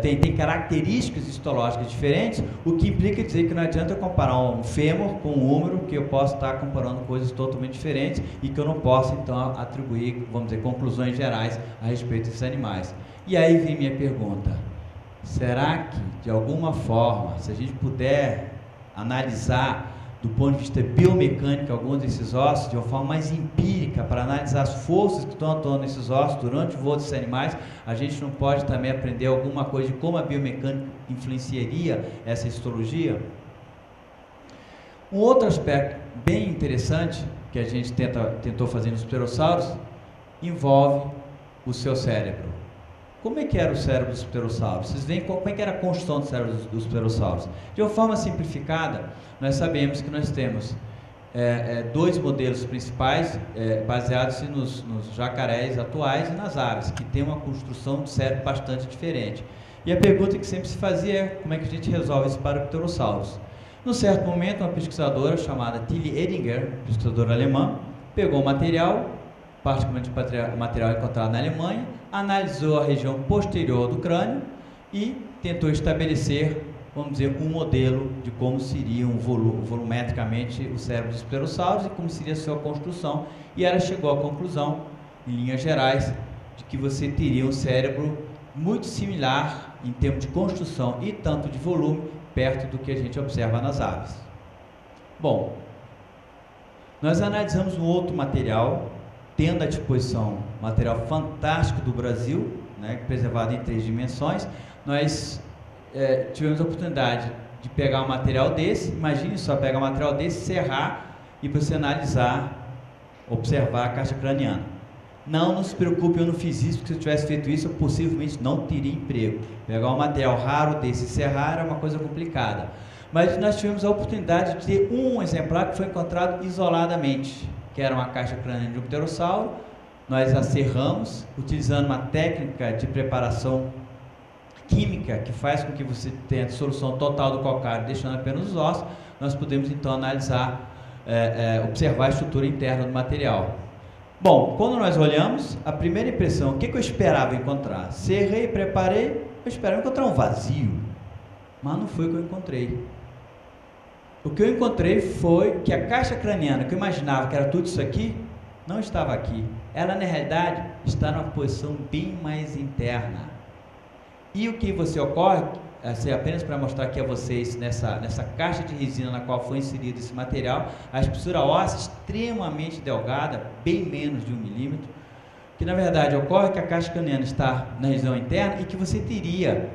tem características histológicas diferentes, o que implica dizer que não adianta eu comparar um fêmur com um húmero, que eu posso estar comparando coisas totalmente diferentes e que eu não posso, então, atribuir, vamos dizer, conclusões gerais a respeito desses animais. E aí vem minha pergunta. Será que, de alguma forma, se a gente puder analisar do ponto de vista biomecânico alguns desses ossos, de uma forma mais empírica, para analisar as forças que estão atuando nesses ossos durante o voo desses animais, a gente não pode também aprender alguma coisa de como a biomecânica influenciaria essa histologia? Um outro aspecto bem interessante que a gente tentou fazer nos pterossauros envolve o seu cérebro. Como é que era o cérebro dos pterossauros? Vocês veem como é que era a construção do cérebro dos pterossauros? De uma forma simplificada, nós sabemos que nós temos dois modelos principais baseados nos jacarés atuais e nas aves, que tem uma construção de cérebro bastante diferente. E a pergunta que sempre se fazia é como é que a gente resolve isso para pterossauros. Num certo momento, uma pesquisadora chamada Tilly Edinger, pesquisadora alemã, pegou o material, particularmente o material encontrado na Alemanha, analisou a região posterior do crânio e tentou estabelecer, vamos dizer, um modelo de como seria volumetricamente o cérebro dos pterossauros e como seria a sua construção. E ela chegou à conclusão, em linhas gerais, de que você teria um cérebro muito similar em termos de construção e tanto de volume, perto do que a gente observa nas aves. Bom, nós analisamos um outro material, tendo à disposição material fantástico do Brasil, né, preservado em 3 dimensões. Nós tivemos a oportunidade de pegar um material desse, imagine só, pegar um material desse, serrar e para você analisar, observar a caixa craniana. Não se preocupe, eu não fiz isso, porque se eu tivesse feito isso, eu possivelmente não teria emprego. Pegar um material raro desse e serrar era uma coisa complicada. Mas nós tivemos a oportunidade de ter um exemplar que foi encontrado isoladamente, que era uma caixa craniana de um pterossauro. Nós a serramos, utilizando uma técnica de preparação química que faz com que você tenha a dissolução total do calcário, deixando apenas os ossos. Nós podemos então analisar, observar a estrutura interna do material. Bom, quando nós olhamos, a primeira impressão, o que eu esperava encontrar? Serrei, preparei, eu esperava encontrar um vazio, mas não foi o que eu encontrei. O que eu encontrei foi que a caixa craniana, que eu imaginava que era tudo isso aqui, não estava aqui. Ela, na realidade, está numa posição bem mais interna. E o que você ocorre, assim, apenas para mostrar aqui a vocês, nessa caixa de resina na qual foi inserido esse material, a espessura óssea extremamente delgada, bem menos de 1 milímetro, que na verdade ocorre que a caixa craniana está na região interna e que você teria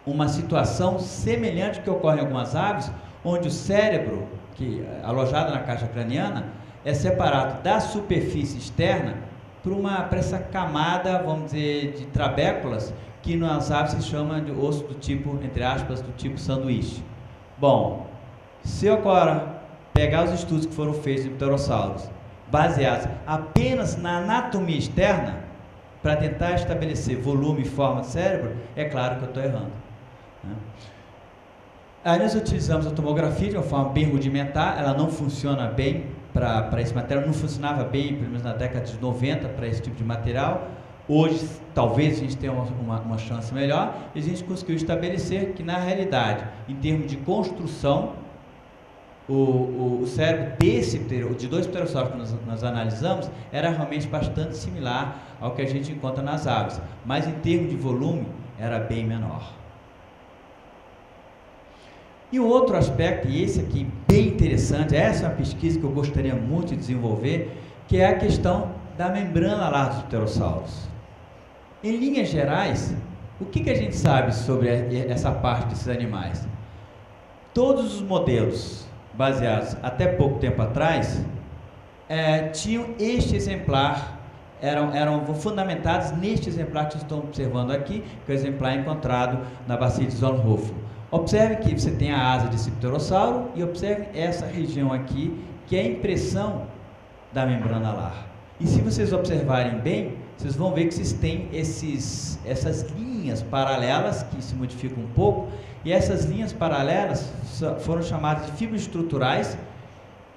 uma situação semelhante ao que ocorre em algumas aves, onde o cérebro, que é alojado na caixa craniana, é separado da superfície externa para essa camada, vamos dizer, de trabéculas, que nas aves se chama de osso do tipo, entre aspas, do tipo sanduíche. Bom, se eu agora pegar os estudos que foram feitos em pterossauros, baseados apenas na anatomia externa, para tentar estabelecer volume e forma do cérebro, é claro que eu estou errando, né? Aí nós utilizamos a tomografia de uma forma bem rudimentar, ela não funciona bem para esse material, não funcionava bem, pelo menos na década de 90, para esse tipo de material. Hoje, talvez a gente tenha uma chance melhor, e a gente conseguiu estabelecer que, na realidade, em termos de construção, o cérebro de 2 pterossauros que nós analisamos era realmente bastante similar ao que a gente encontra nas aves, mas em termos de volume era bem menor. E um outro aspecto, e esse aqui bem interessante, essa é uma pesquisa que eu gostaria muito de desenvolver, que é a questão da membrana alar dos pterossauros. Em linhas gerais, o que a gente sabe sobre essa parte desses animais? Todos os modelos baseados até pouco tempo atrás tinham este exemplar, eram fundamentados neste exemplar que vocês estão observando aqui, que é o exemplar encontrado na bacia de Solnhofen. Observe que você tem a asa desse pterossauro e observe essa região aqui, que é a impressão da membrana alar. E se vocês observarem bem, vocês vão ver que vocês têm essas linhas paralelas que se modificam um pouco, e essas linhas paralelas foram chamadas de fibras estruturais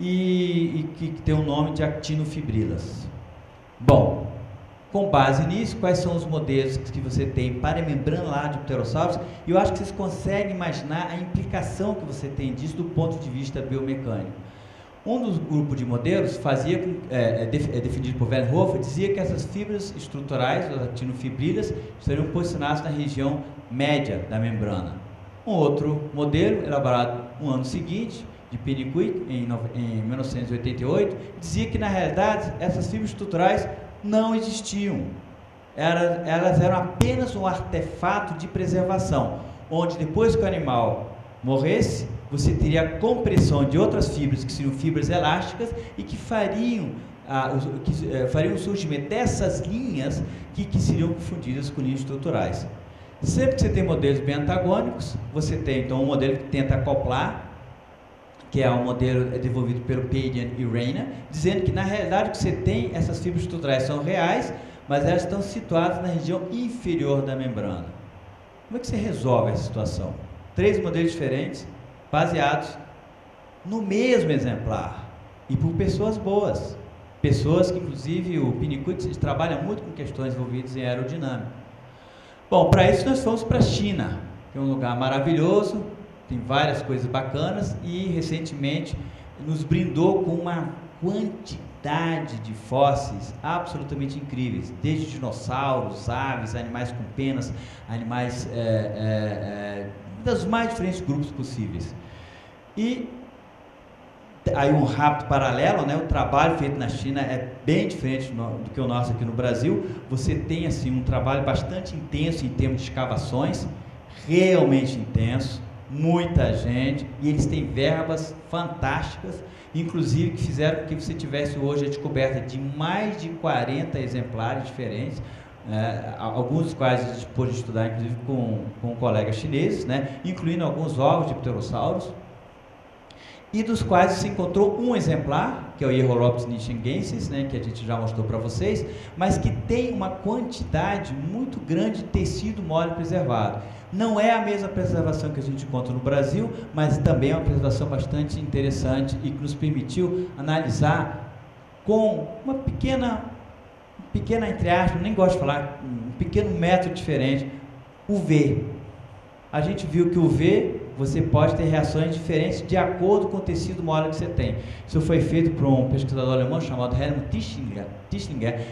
e que tem o nome de actinofibrilas. Bom, com base nisso, quais são os modelos que você tem para a membrana alar de pterossauros? E eu acho que vocês conseguem imaginar a implicação que você tem disso do ponto de vista biomecânico. Um dos grupos de modelos defendido por Wernhofer, dizia que essas fibras estruturais, as actinofibrilas, seriam posicionadas na região média da membrana. Um outro modelo, elaborado no ano seguinte, de Pennyquick, em 1988, dizia que, na realidade, essas fibras estruturais não existiam. Elas eram apenas um artefato de preservação, onde depois que o animal morresse, você teria a compressão de outras fibras, que seriam fibras elásticas, e que fariam o surgimento dessas linhas que seriam confundidas com linhas estruturais. Sempre que você tem modelos bem antagônicos, você tem então um modelo que tenta acoplar, que é um modelo desenvolvido pelo Padian e Reina, dizendo que na realidade o que você tem, essas fibras estruturais são reais, mas elas estão situadas na região inferior da membrana. Como é que você resolve essa situação? 3 modelos diferentes, baseados no mesmo exemplar e por pessoas boas, pessoas que inclusive o Pinnicutt trabalha muito com questões envolvidas em aerodinâmica. Bom, para isso nós fomos para a China, que é um lugar maravilhoso, tem várias coisas bacanas e recentemente nos brindou com uma quantidade de fósseis absolutamente incríveis, desde dinossauros, aves, animais com penas, animais dos mais diferentes grupos possíveis. E aí um rápido paralelo, né? O trabalho feito na China é bem diferente do que o nosso aqui no Brasil. Você tem assim um trabalho bastante intenso em termos de escavações, realmente intenso, muita gente, e eles têm verbas fantásticas, inclusive que fizeram com que você tivesse hoje a descoberta de mais de 40 exemplares diferentes, alguns dos quais a gente pôde estudar inclusive com colegas chineses, né? Incluindo alguns ovos de pterossauros, e dos quais se encontrou um exemplar, que é o Hieroloptes nichengensis, né, que a gente já mostrou para vocês, mas que tem uma quantidade muito grande de tecido mole preservado. Não é a mesma preservação que a gente encontra no Brasil, mas também é uma preservação bastante interessante e que nos permitiu analisar com uma pequena entre aspas, nem gosto de falar, um pequeno método diferente, o V. A gente viu que o V, você pode ter reações diferentes de acordo com o tecido mole que você tem. Isso foi feito por um pesquisador alemão chamado Helmut Tischlinger,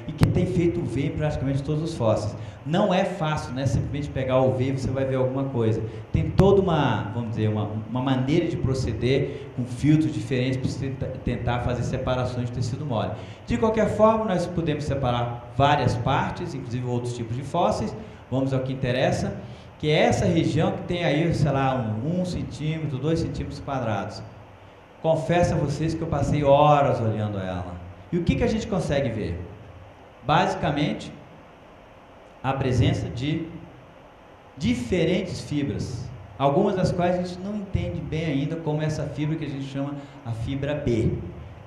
e que tem feito o V em praticamente todos os fósseis. Não é fácil, né? Simplesmente pegar o V e você vai ver alguma coisa. Tem toda uma, vamos dizer, uma maneira de proceder com filtros diferentes para você tentar fazer separações de tecido mole. De qualquer forma, nós podemos separar várias partes, inclusive outros tipos de fósseis. Vamos ao que interessa, que é essa região que tem aí, sei lá, 1 centímetro, 2 centímetros quadrados. Confesso a vocês que eu passei horas olhando ela. E o que a gente consegue ver? Basicamente, a presença de diferentes fibras, algumas das quais a gente não entende bem ainda, como essa fibra que a gente chama a fibra B.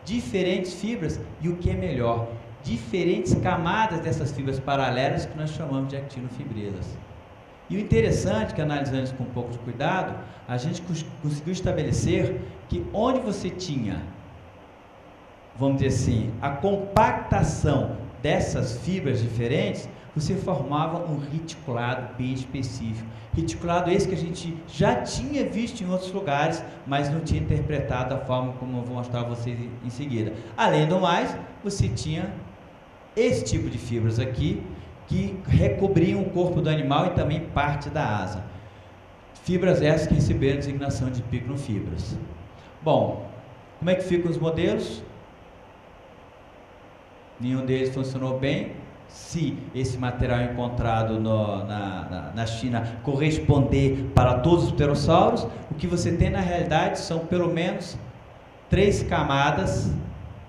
Diferentes fibras e o que é melhor, diferentes camadas dessas fibras paralelas que nós chamamos de actinofibrilas. E o interessante é que, analisando isso com um pouco de cuidado, a gente conseguiu estabelecer que onde você tinha, vamos dizer assim, a compactação dessas fibras diferentes, você formava um reticulado bem específico. Reticulado esse que a gente já tinha visto em outros lugares, mas não tinha interpretado da forma como eu vou mostrar a vocês em seguida. Além do mais, você tinha esse tipo de fibras aqui, que recobriam o corpo do animal e também parte da asa. Fibras essas que receberam a designação de picnofibras. Bom, como é que ficam os modelos? Nenhum deles funcionou bem. Se esse material encontrado na China corresponder para todos os pterossauros, o que você tem na realidade são pelo menos 3 camadas,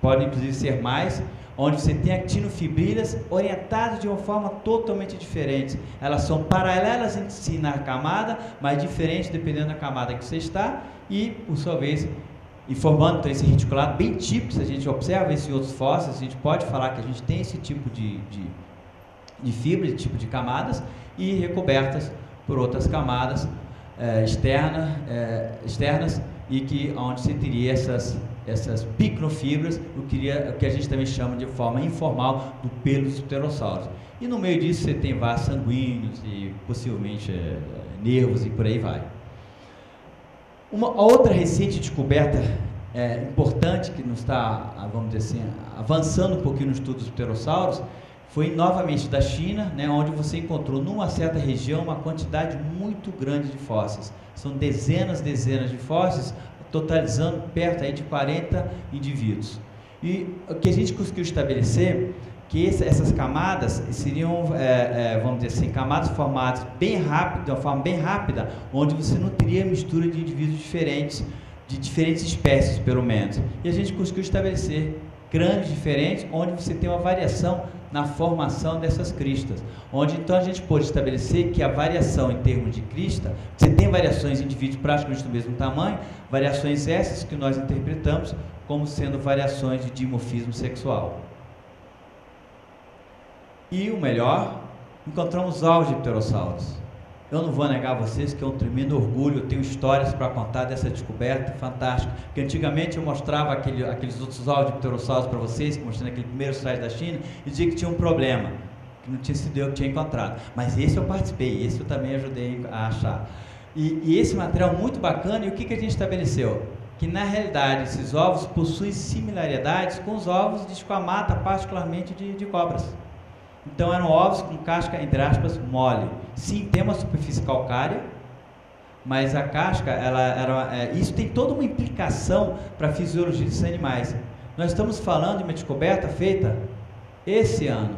podem inclusive ser mais, onde você tem actinofibrilas orientadas de uma forma totalmente diferente. Elas são paralelas entre si na camada, mas diferentes dependendo da camada que você está, e, por sua vez, formando então, esse reticulado bem típico. Se a gente observa isso em outros fósseis, a gente pode falar que a gente tem esse tipo de fibra, esse tipo de camadas, e recobertas por outras camadas externas, e que onde você teria essas picnofibras, o que a gente também chama de forma informal do pelo dos pterossauros. E no meio disso você tem vasos sanguíneos e possivelmente nervos e por aí vai. Uma outra recente descoberta importante que nos está, vamos dizer assim, avançando um pouquinho no estudo dos pterossauros, foi novamente da China, né, onde você encontrou numa certa região uma quantidade muito grande de fósseis. São dezenas de fósseis, totalizando perto aí de 40 indivíduos. E o que a gente conseguiu estabelecer, que essas camadas seriam, vamos dizer assim, camadas formadas bem rápido, de uma forma bem rápida, onde você não teria mistura de indivíduos diferentes, de diferentes espécies, pelo menos. E a gente conseguiu estabelecer crânios diferentes, onde você tem uma variação na formação dessas cristas, onde então a gente pode estabelecer que a variação em termos de crista, você tem variações em indivíduos praticamente do mesmo tamanho, variações essas que nós interpretamos como sendo variações de dimorfismo sexual. E o melhor, encontramos ovos de pterossauros. Eu não vou negar a vocês que é um tremendo orgulho, eu tenho histórias para contar dessa descoberta fantástica, porque antigamente eu mostrava aqueles outros ovos de pterossauros para vocês, mostrando aquele primeiro site da China, e dizia que tinha um problema, que não tinha sido eu que tinha encontrado. Mas esse eu participei, esse eu também ajudei a achar. E esse material muito bacana, e o que a gente estabeleceu? Que na realidade esses ovos possuem similaridades com os ovos de esquamata, particularmente de cobras. Então eram ovos com casca, entre aspas, mole. Sim, tem uma superfície calcária, mas a casca, isso tem toda uma implicação para a fisiologia desses animais. Nós estamos falando de uma descoberta feita esse ano.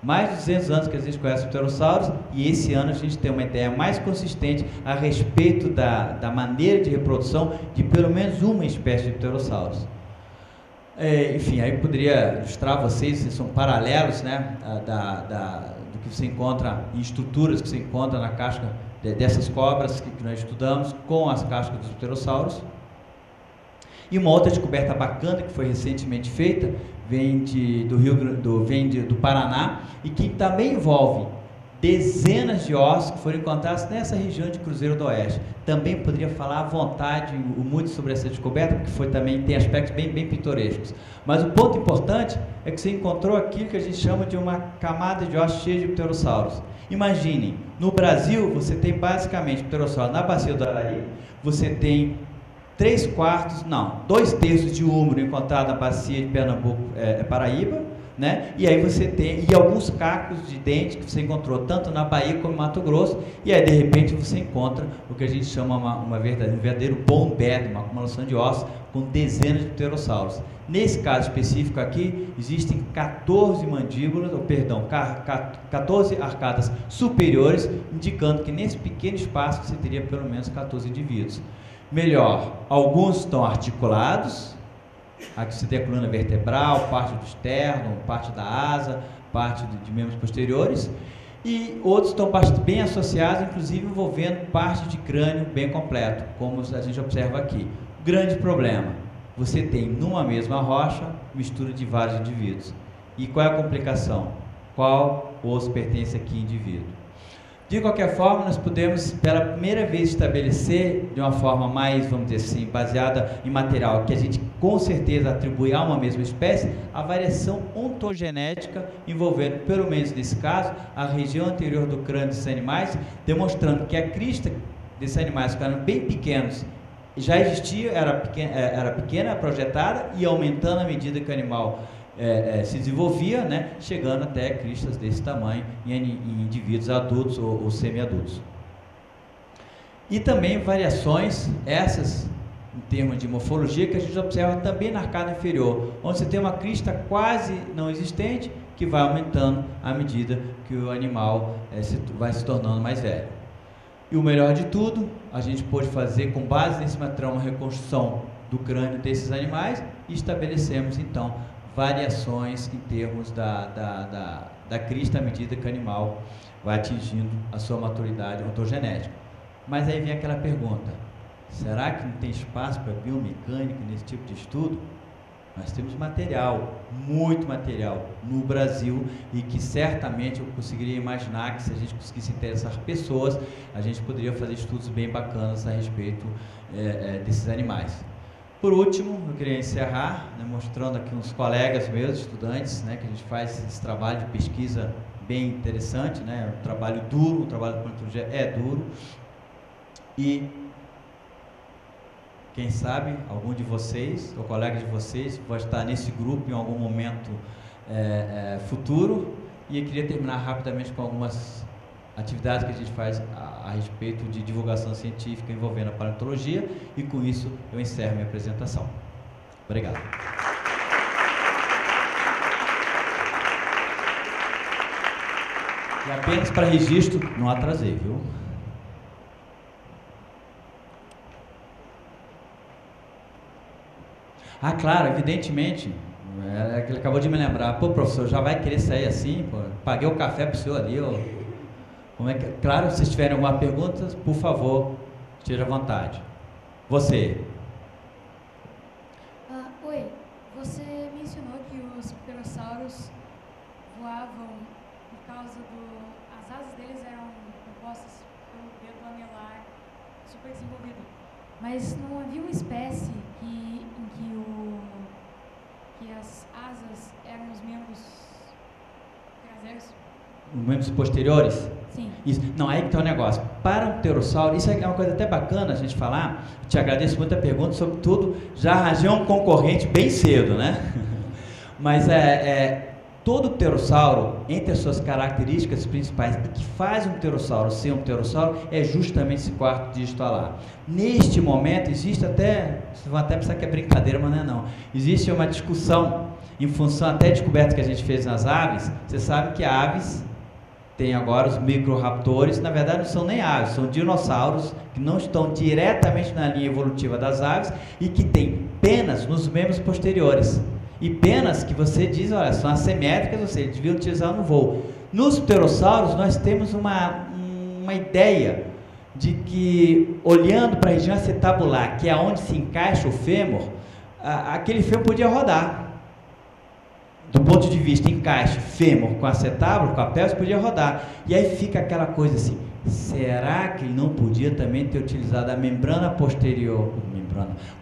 Mais de 200 anos que a gente conhece os pterossauros, e esse ano a gente tem uma ideia mais consistente a respeito da maneira de reprodução de pelo menos uma espécie de pterossauros. Enfim, aí poderia ilustrar vocês, são paralelos, né, do que você encontra em estruturas que você encontra na casca dessas cobras que nós estudamos com as cascas dos pterossauros. E uma outra descoberta bacana que foi recentemente feita vem do Paraná e que também envolve dezenas de ossos que foram encontrados nessa região de Cruzeiro do Oeste. Também poderia falar à vontade muito sobre essa descoberta, porque também tem aspectos bem pitorescos. Mas o ponto importante é que você encontrou aquilo que a gente chama de uma camada de ossos cheia de pterossauros. Imaginem, no Brasil você tem basicamente pterossauros na bacia do Araí, você tem 2/3 de húmero encontrado na bacia de Pernambuco, Paraíba, né? E aí você tem alguns cacos de dente que você encontrou tanto na Bahia como no Mato Grosso, e aí de repente você encontra o que a gente chama um verdadeiro bone, uma acumulação de ossos com dezenas de pterossauros. Nesse caso específico aqui, existem 14 mandíbulas, 14 arcadas superiores, indicando que nesse pequeno espaço você teria pelo menos 14 indivíduos. Melhor, alguns estão articulados. Aqui você tem a coluna vertebral, parte do externo, parte da asa, parte de membros posteriores, e outros estão bem associados, inclusive envolvendo parte de crânio bem completo, como a gente observa aqui. Grande problema, você tem numa mesma rocha mistura de vários indivíduos. E qual é a complicação? Qual osso pertence a que indivíduo? De qualquer forma, nós podemos, pela primeira vez, estabelecer de uma forma mais, vamos dizer assim, baseada em material, que a gente com certeza atribui a uma mesma espécie, a variação ontogenética envolvendo, pelo menos nesse caso, a região anterior do crânio desses animais, demonstrando que a crista desses animais, que eram bem pequenos, já existia, era pequena, projetada, e aumentando à medida que o animal se desenvolvia, né, chegando até cristas desse tamanho em indivíduos adultos ou semi-adultos. E também variações, essas em termos de morfologia, que a gente observa também na arcada inferior, onde você tem uma crista quase não existente, que vai aumentando à medida que o animal vai se tornando mais velho. E o melhor de tudo, a gente pôde fazer, com base nesse material, uma reconstrução do crânio desses animais e estabelecemos então variações em termos da crista à medida que o animal vai atingindo a sua maturidade ontogenética. Mas aí vem aquela pergunta: será que não tem espaço para biomecânica nesse tipo de estudo? Nós temos material, muito material no Brasil, e que certamente eu conseguiria imaginar que, se a gente conseguisse interessar pessoas, a gente poderia fazer estudos bem bacanas a respeito desses animais. Por último, eu queria encerrar, né, mostrando aqui uns colegas meus, estudantes, né, que a gente faz esse trabalho de pesquisa bem interessante, né, um trabalho duro, o trabalho de paleontologia é duro, e quem sabe algum de vocês, ou colega de vocês, vai estar nesse grupo em algum momento futuro. E eu queria terminar rapidamente com algumas atividades que a gente faz a respeito de divulgação científica envolvendo a paleontologia, e com isso eu encerro minha apresentação. Obrigado. E apenas para registro, não atrasei, viu? Ah, claro, evidentemente, Ele acabou de me lembrar. Pô, professor, já vai querer sair assim? Pô, paguei o café pro senhor ali. Como é que... Claro, se vocês tiverem alguma pergunta, por favor, esteja à vontade. Você. Oi, você mencionou que os pterossauros voavam por causa as asas deles eram compostas pelo dedo anelar super desenvolvido. Mas não havia uma espécie que as asas eram os membros traseiros? Os membros posteriores? Sim. Isso. Não, aí que está o negócio. Para um pterossauro, isso é uma coisa até bacana a gente falar. Te agradeço muito a pergunta, sobretudo, já arranjei um concorrente bem cedo, né? Mas todo pterossauro, entre as suas características principais, e que faz um pterossauro ser um pterossauro, é justamente esse quarto dígito lá. Neste momento, existe até, vocês vão até pensar que é brincadeira, mas não é não. Existe uma discussão, em função até descoberta que a gente fez nas aves. Você sabe que aves tem agora os microraptores, na verdade não são nem aves, são dinossauros que não estão diretamente na linha evolutiva das aves e que têm penas nos membros posteriores. E penas que você diz, olha, são assimétricas, ou seja, devia utilizar no voo. Nos pterossauros nós temos uma ideia de que, olhando para a região acetabular, que é onde se encaixa o fêmur, aquele fêmur podia rodar. Do ponto de vista encaixe fêmur com acetábulo, com a pelvis, podia rodar. E aí fica aquela coisa assim, será que ele não podia também ter utilizado a membrana posterior,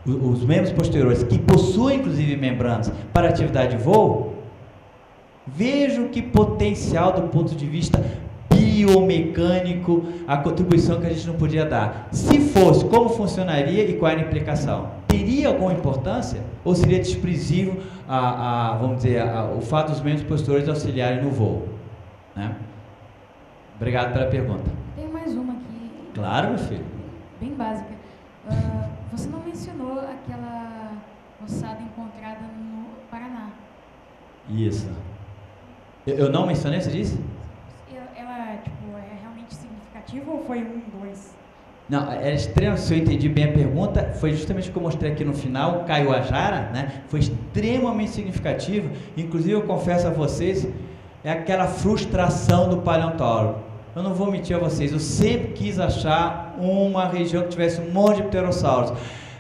os membros posteriores, que possuem inclusive membranas, para atividade de voo? Vejam que potencial do ponto de vista biomecânico, a contribuição que a gente não podia dar. Se fosse, como funcionaria e qual era a implicação? Teria alguma importância? Ou seria desprezível vamos dizer, o fato dos membros posteriores auxiliarem no voo? Né? Obrigado pela pergunta. Tem mais uma aqui. Claro, meu filho. Bem básica. Você não mencionou aquela ossada encontrada no Paraná. Isso. Eu não mencionei, você disse? Ela é realmente significativa ou foi 1, 2? Não, é extremo, se eu entendi bem a pergunta, foi justamente o que eu mostrei aqui no final, o Kaiowajara, né? Foi extremamente significativo, inclusive eu confesso a vocês, é aquela frustração do paleontólogo. Eu não vou mentir a vocês, eu sempre quis achar uma região que tivesse um monte de pterossauros.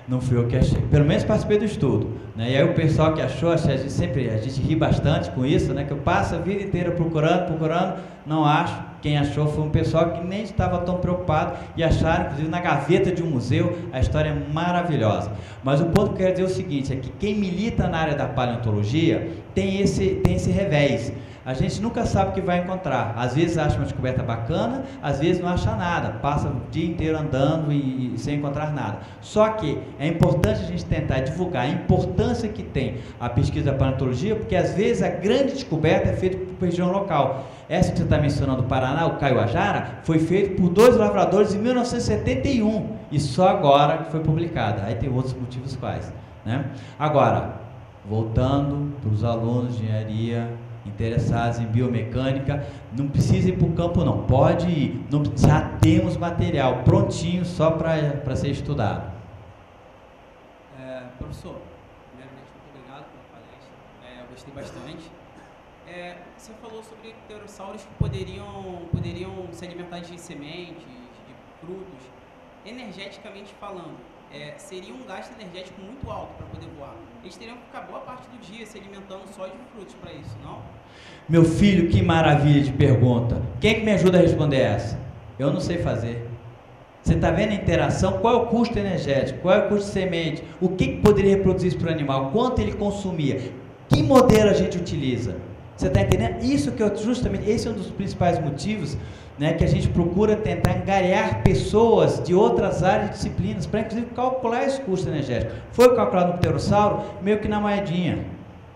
Não fui eu que achei, pelo menos participei do estudo, né? E aí o pessoal que achou, a gente ri bastante com isso, né? Que eu passo a vida inteira procurando, não acho. Quem achou foi um pessoal que nem estava tão preocupado e acharam, inclusive na gaveta de um museu, a história é maravilhosa. Mas o ponto que eu quero dizer é o seguinte, é que quem milita na área da paleontologia tem esse revés. A gente nunca sabe o que vai encontrar. Às vezes acha uma descoberta bacana, às vezes não acha nada. Passa o dia inteiro andando e sem encontrar nada. Só que é importante a gente tentar divulgar a importância que tem a pesquisa da paleontologia, porque às vezes a grande descoberta é feita por região local. Essa que você está mencionando do Paraná, o Kaiowajara, foi feito por 2 lavradores em 1971 e só agora que foi publicada. Aí tem outros motivos quais, né? Agora, voltando para os alunos de engenharia interessados em biomecânica, não precisa ir para o campo não, pode ir, já temos material prontinho só para ser estudado. Professor, primeiramente muito obrigado pela palestra, eu gostei bastante. Você falou sobre pterossauros que poderiam se alimentar de sementes, de frutos. Energeticamente falando, seria um gasto energético muito alto para poder voar. Eles teriam que ficar boa parte do dia se alimentando só de frutos para isso, não? Meu filho, que maravilha de pergunta. Quem é que me ajuda a responder essa? Eu não sei fazer. Você está vendo a interação? Qual é o custo energético? Qual é o custo de semente? O que poderia reproduzir isso para o animal? Quanto ele consumia? Que modelo a gente utiliza? Você está entendendo? Isso que justamente, esse é um dos principais motivos, né, que a gente procura tentar angariar pessoas de outras áreas e disciplinas, para inclusive calcular esse custo energético. Foi calculado no pterossauro, meio que na moedinha.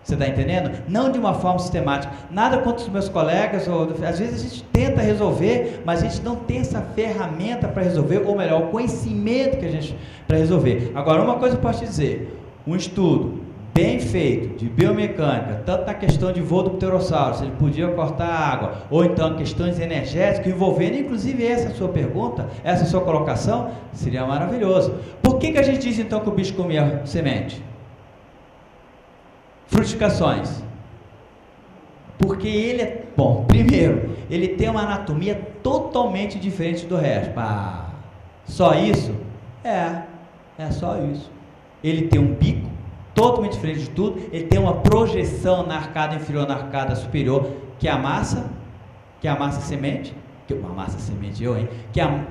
Você está entendendo? Não de uma forma sistemática. Nada contra os meus colegas, às vezes a gente tenta resolver, mas a gente não tem essa ferramenta para resolver, ou melhor, o conhecimento que a gente para resolver. Agora, uma coisa eu posso te dizer, um estudo bem feito de biomecânica, tanto na questão de voo do pterossauro, se ele podia cortar a água, ou então questões energéticas envolvendo, inclusive essa sua pergunta, essa sua colocação, seria maravilhoso. Por que a gente diz então que o bicho comia semente? Frutificações. Porque ele é, bom, primeiro, ele tem uma anatomia totalmente diferente do resto. Só isso? É só isso. Ele tem um bico totalmente diferente de tudo, ele tem uma projeção na arcada inferior, na arcada superior, que é a massa semente,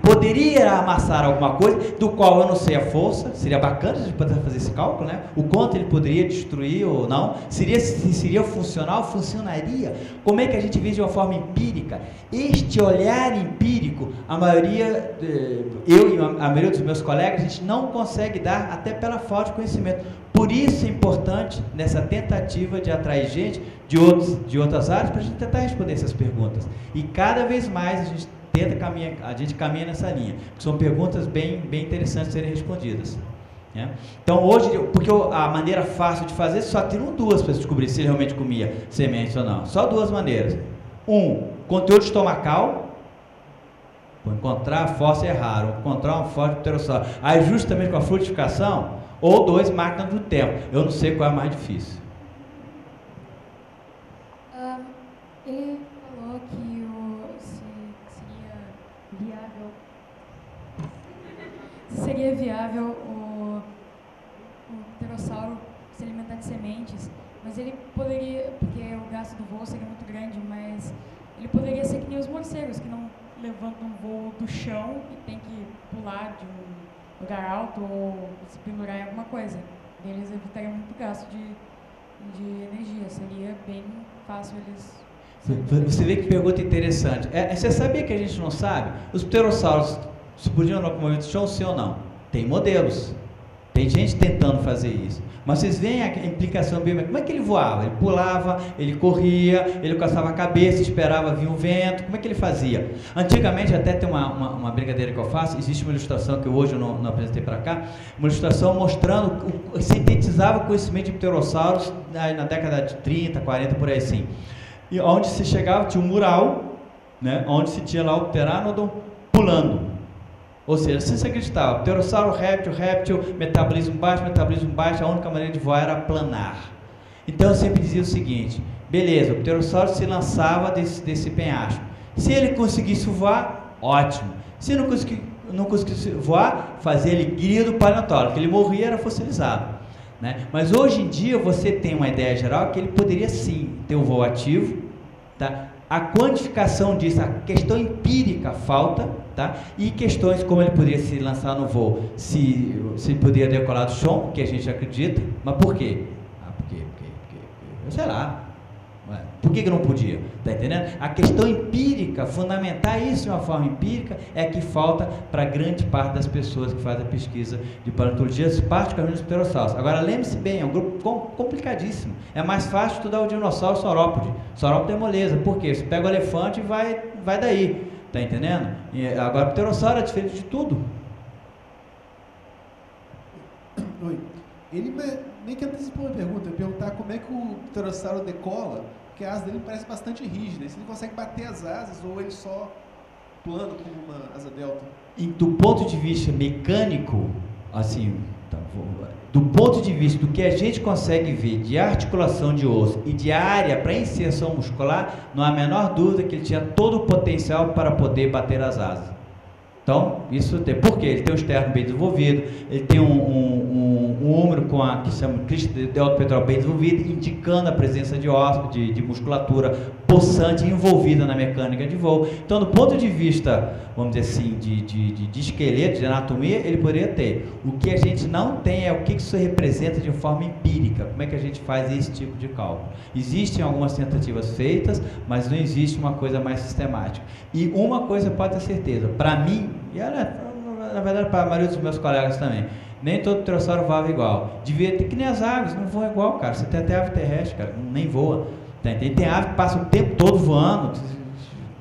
poderia amassar alguma coisa, do qual eu não sei a força. Seria bacana a gente poder fazer esse cálculo, né? O quanto ele poderia destruir ou não, se seria funcional, funcionaria. Como é que a gente vê de uma forma empírica? Este olhar empírico, a maioria, eu e a maioria dos meus colegas, a gente não consegue dar, até pela falta de conhecimento. Por isso é importante, nessa tentativa de atrair gente de outras áreas, para a gente tentar responder essas perguntas. E cada vez mais a gente caminha nessa linha, que são perguntas bem interessantes de serem respondidas. Né? Então hoje, porque a maneira fácil de fazer, só teriam duas para descobrir se ele realmente comia sementes ou não. Só duas maneiras. Conteúdo estomacal. Encontrar a fóssil é raro, encontrar uma fóssil de pterossauro. Aí justamente com a frutificação, ou 2, máquina do tempo. Eu não sei qual é a mais difícil. Ele falou que seria viável o pterossauro se alimentar de sementes, mas ele poderia, porque o gasto do voo seria muito grande, mas ele poderia ser que nem os morcegos, que não levantam um voo do chão e tem que pular de um lugar alto ou se pendurar em alguma coisa. Eles evitariam muito gasto de energia, seria bem fácil eles... Você vê que pergunta interessante. Você sabia que a gente não sabe? Os pterossauros se podiam locomover do chão, sim ou não? Tem modelos. Tem gente tentando fazer isso. Mas vocês veem a implicação bem. Como é que ele voava? Ele pulava, ele corria, ele coçava a cabeça, esperava vir um vento. Como é que ele fazia? Antigamente, até tem uma brincadeira que eu faço, existe uma ilustração que hoje eu não apresentei para cá, uma ilustração mostrando, sintetizava o conhecimento de pterossauros na década de 30, 40, por aí assim. E onde se chegava, tinha um mural, né, onde se tinha lá o pteranodon pulando. Ou seja, se você acreditava, pterossauro, réptil, metabolismo baixo, a única maneira de voar era planar. Então eu sempre dizia o seguinte: beleza, o pterossauro se lançava desse penhasco. Se ele conseguisse voar, ótimo. Se não conseguisse voar, fazia ele guia do paleontólogo, ele morria, era fossilizado. Né? Mas hoje em dia você tem uma ideia geral que ele poderia sim ter um voo ativo, tá? A quantificação disso, a questão empírica falta, tá? E questões como ele poderia se lançar no voo, se poderia decolar do chão, que a gente acredita, mas por quê? Porque sei lá. Por que não podia? Está entendendo? A questão empírica, fundamentar isso de uma forma empírica, é que falta para grande parte das pessoas que fazem a pesquisa de paleontologia, particularmente os pterossauros. Agora, lembre-se bem, é um grupo complicadíssimo. É mais fácil estudar o dinossauro saurópode. Saurópode é moleza. Por quê? Você pega o elefante e vai daí. Está entendendo? Agora, o pterossauro é diferente de tudo. Oi. Ele meio que antecipou uma pergunta, perguntar como é que o pterossauro decola, porque a asa dele parece bastante rígida, se ele consegue bater as asas ou ele só plano como uma asa delta. E do ponto de vista mecânico, assim, do ponto de vista do que a gente consegue ver de articulação de osso e de área para inserção muscular, não há a menor dúvida que ele tinha todo o potencial para poder bater as asas. Então, isso tem. Por quê? Ele tem um externo bem desenvolvido, ele tem um úmero que se chama crista deltopetroral bem desenvolvido, indicando a presença de osso, de musculatura possante envolvida na mecânica de voo. Então, do ponto de vista, vamos dizer assim, de esqueleto, de anatomia, ele poderia ter. O que a gente não tem é o que isso representa de forma empírica, como é que a gente faz esse tipo de cálculo. Existem algumas tentativas feitas, mas não existe uma coisa mais sistemática. E uma coisa pode ter certeza, para mim, e na verdade para a maioria dos meus colegas também, nem todo pterossauro voava igual. Devia ter que nem as aves, não voam igual, cara. Você tem até ave terrestre, cara, nem voa. Tem ave que passa o tempo todo voando,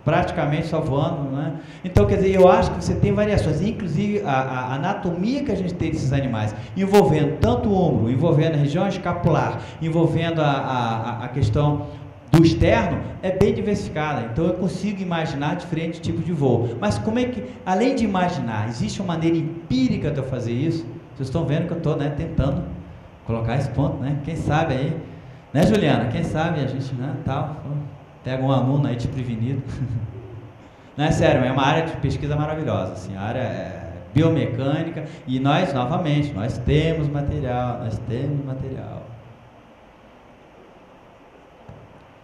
praticamente só voando, né? Então, quer dizer, eu acho que você tem variações, inclusive a anatomia que a gente tem desses animais, envolvendo tanto o ombro, envolvendo a região escapular, envolvendo a questão do externo, é bem diversificada. Então eu consigo imaginar diferentes tipos de voo. Mas como é que, além de imaginar, existe uma maneira empírica de eu fazer isso? Vocês estão vendo que eu estou, né, tentando colocar esse ponto, né? Quem sabe aí, Né, Juliana? Quem sabe a gente, né, tal, pega um aluno aí desprevenido. Não, é sério, é uma área de pesquisa maravilhosa, assim, a área é biomecânica, e nós, novamente, nós temos material.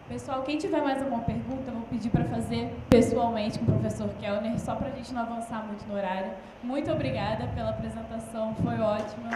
Pessoal, quem tiver mais alguma pergunta, eu vou pedir para fazer pessoalmente com o professor Kellner, só para a gente não avançar muito no horário. Muito obrigada pela apresentação, foi ótima.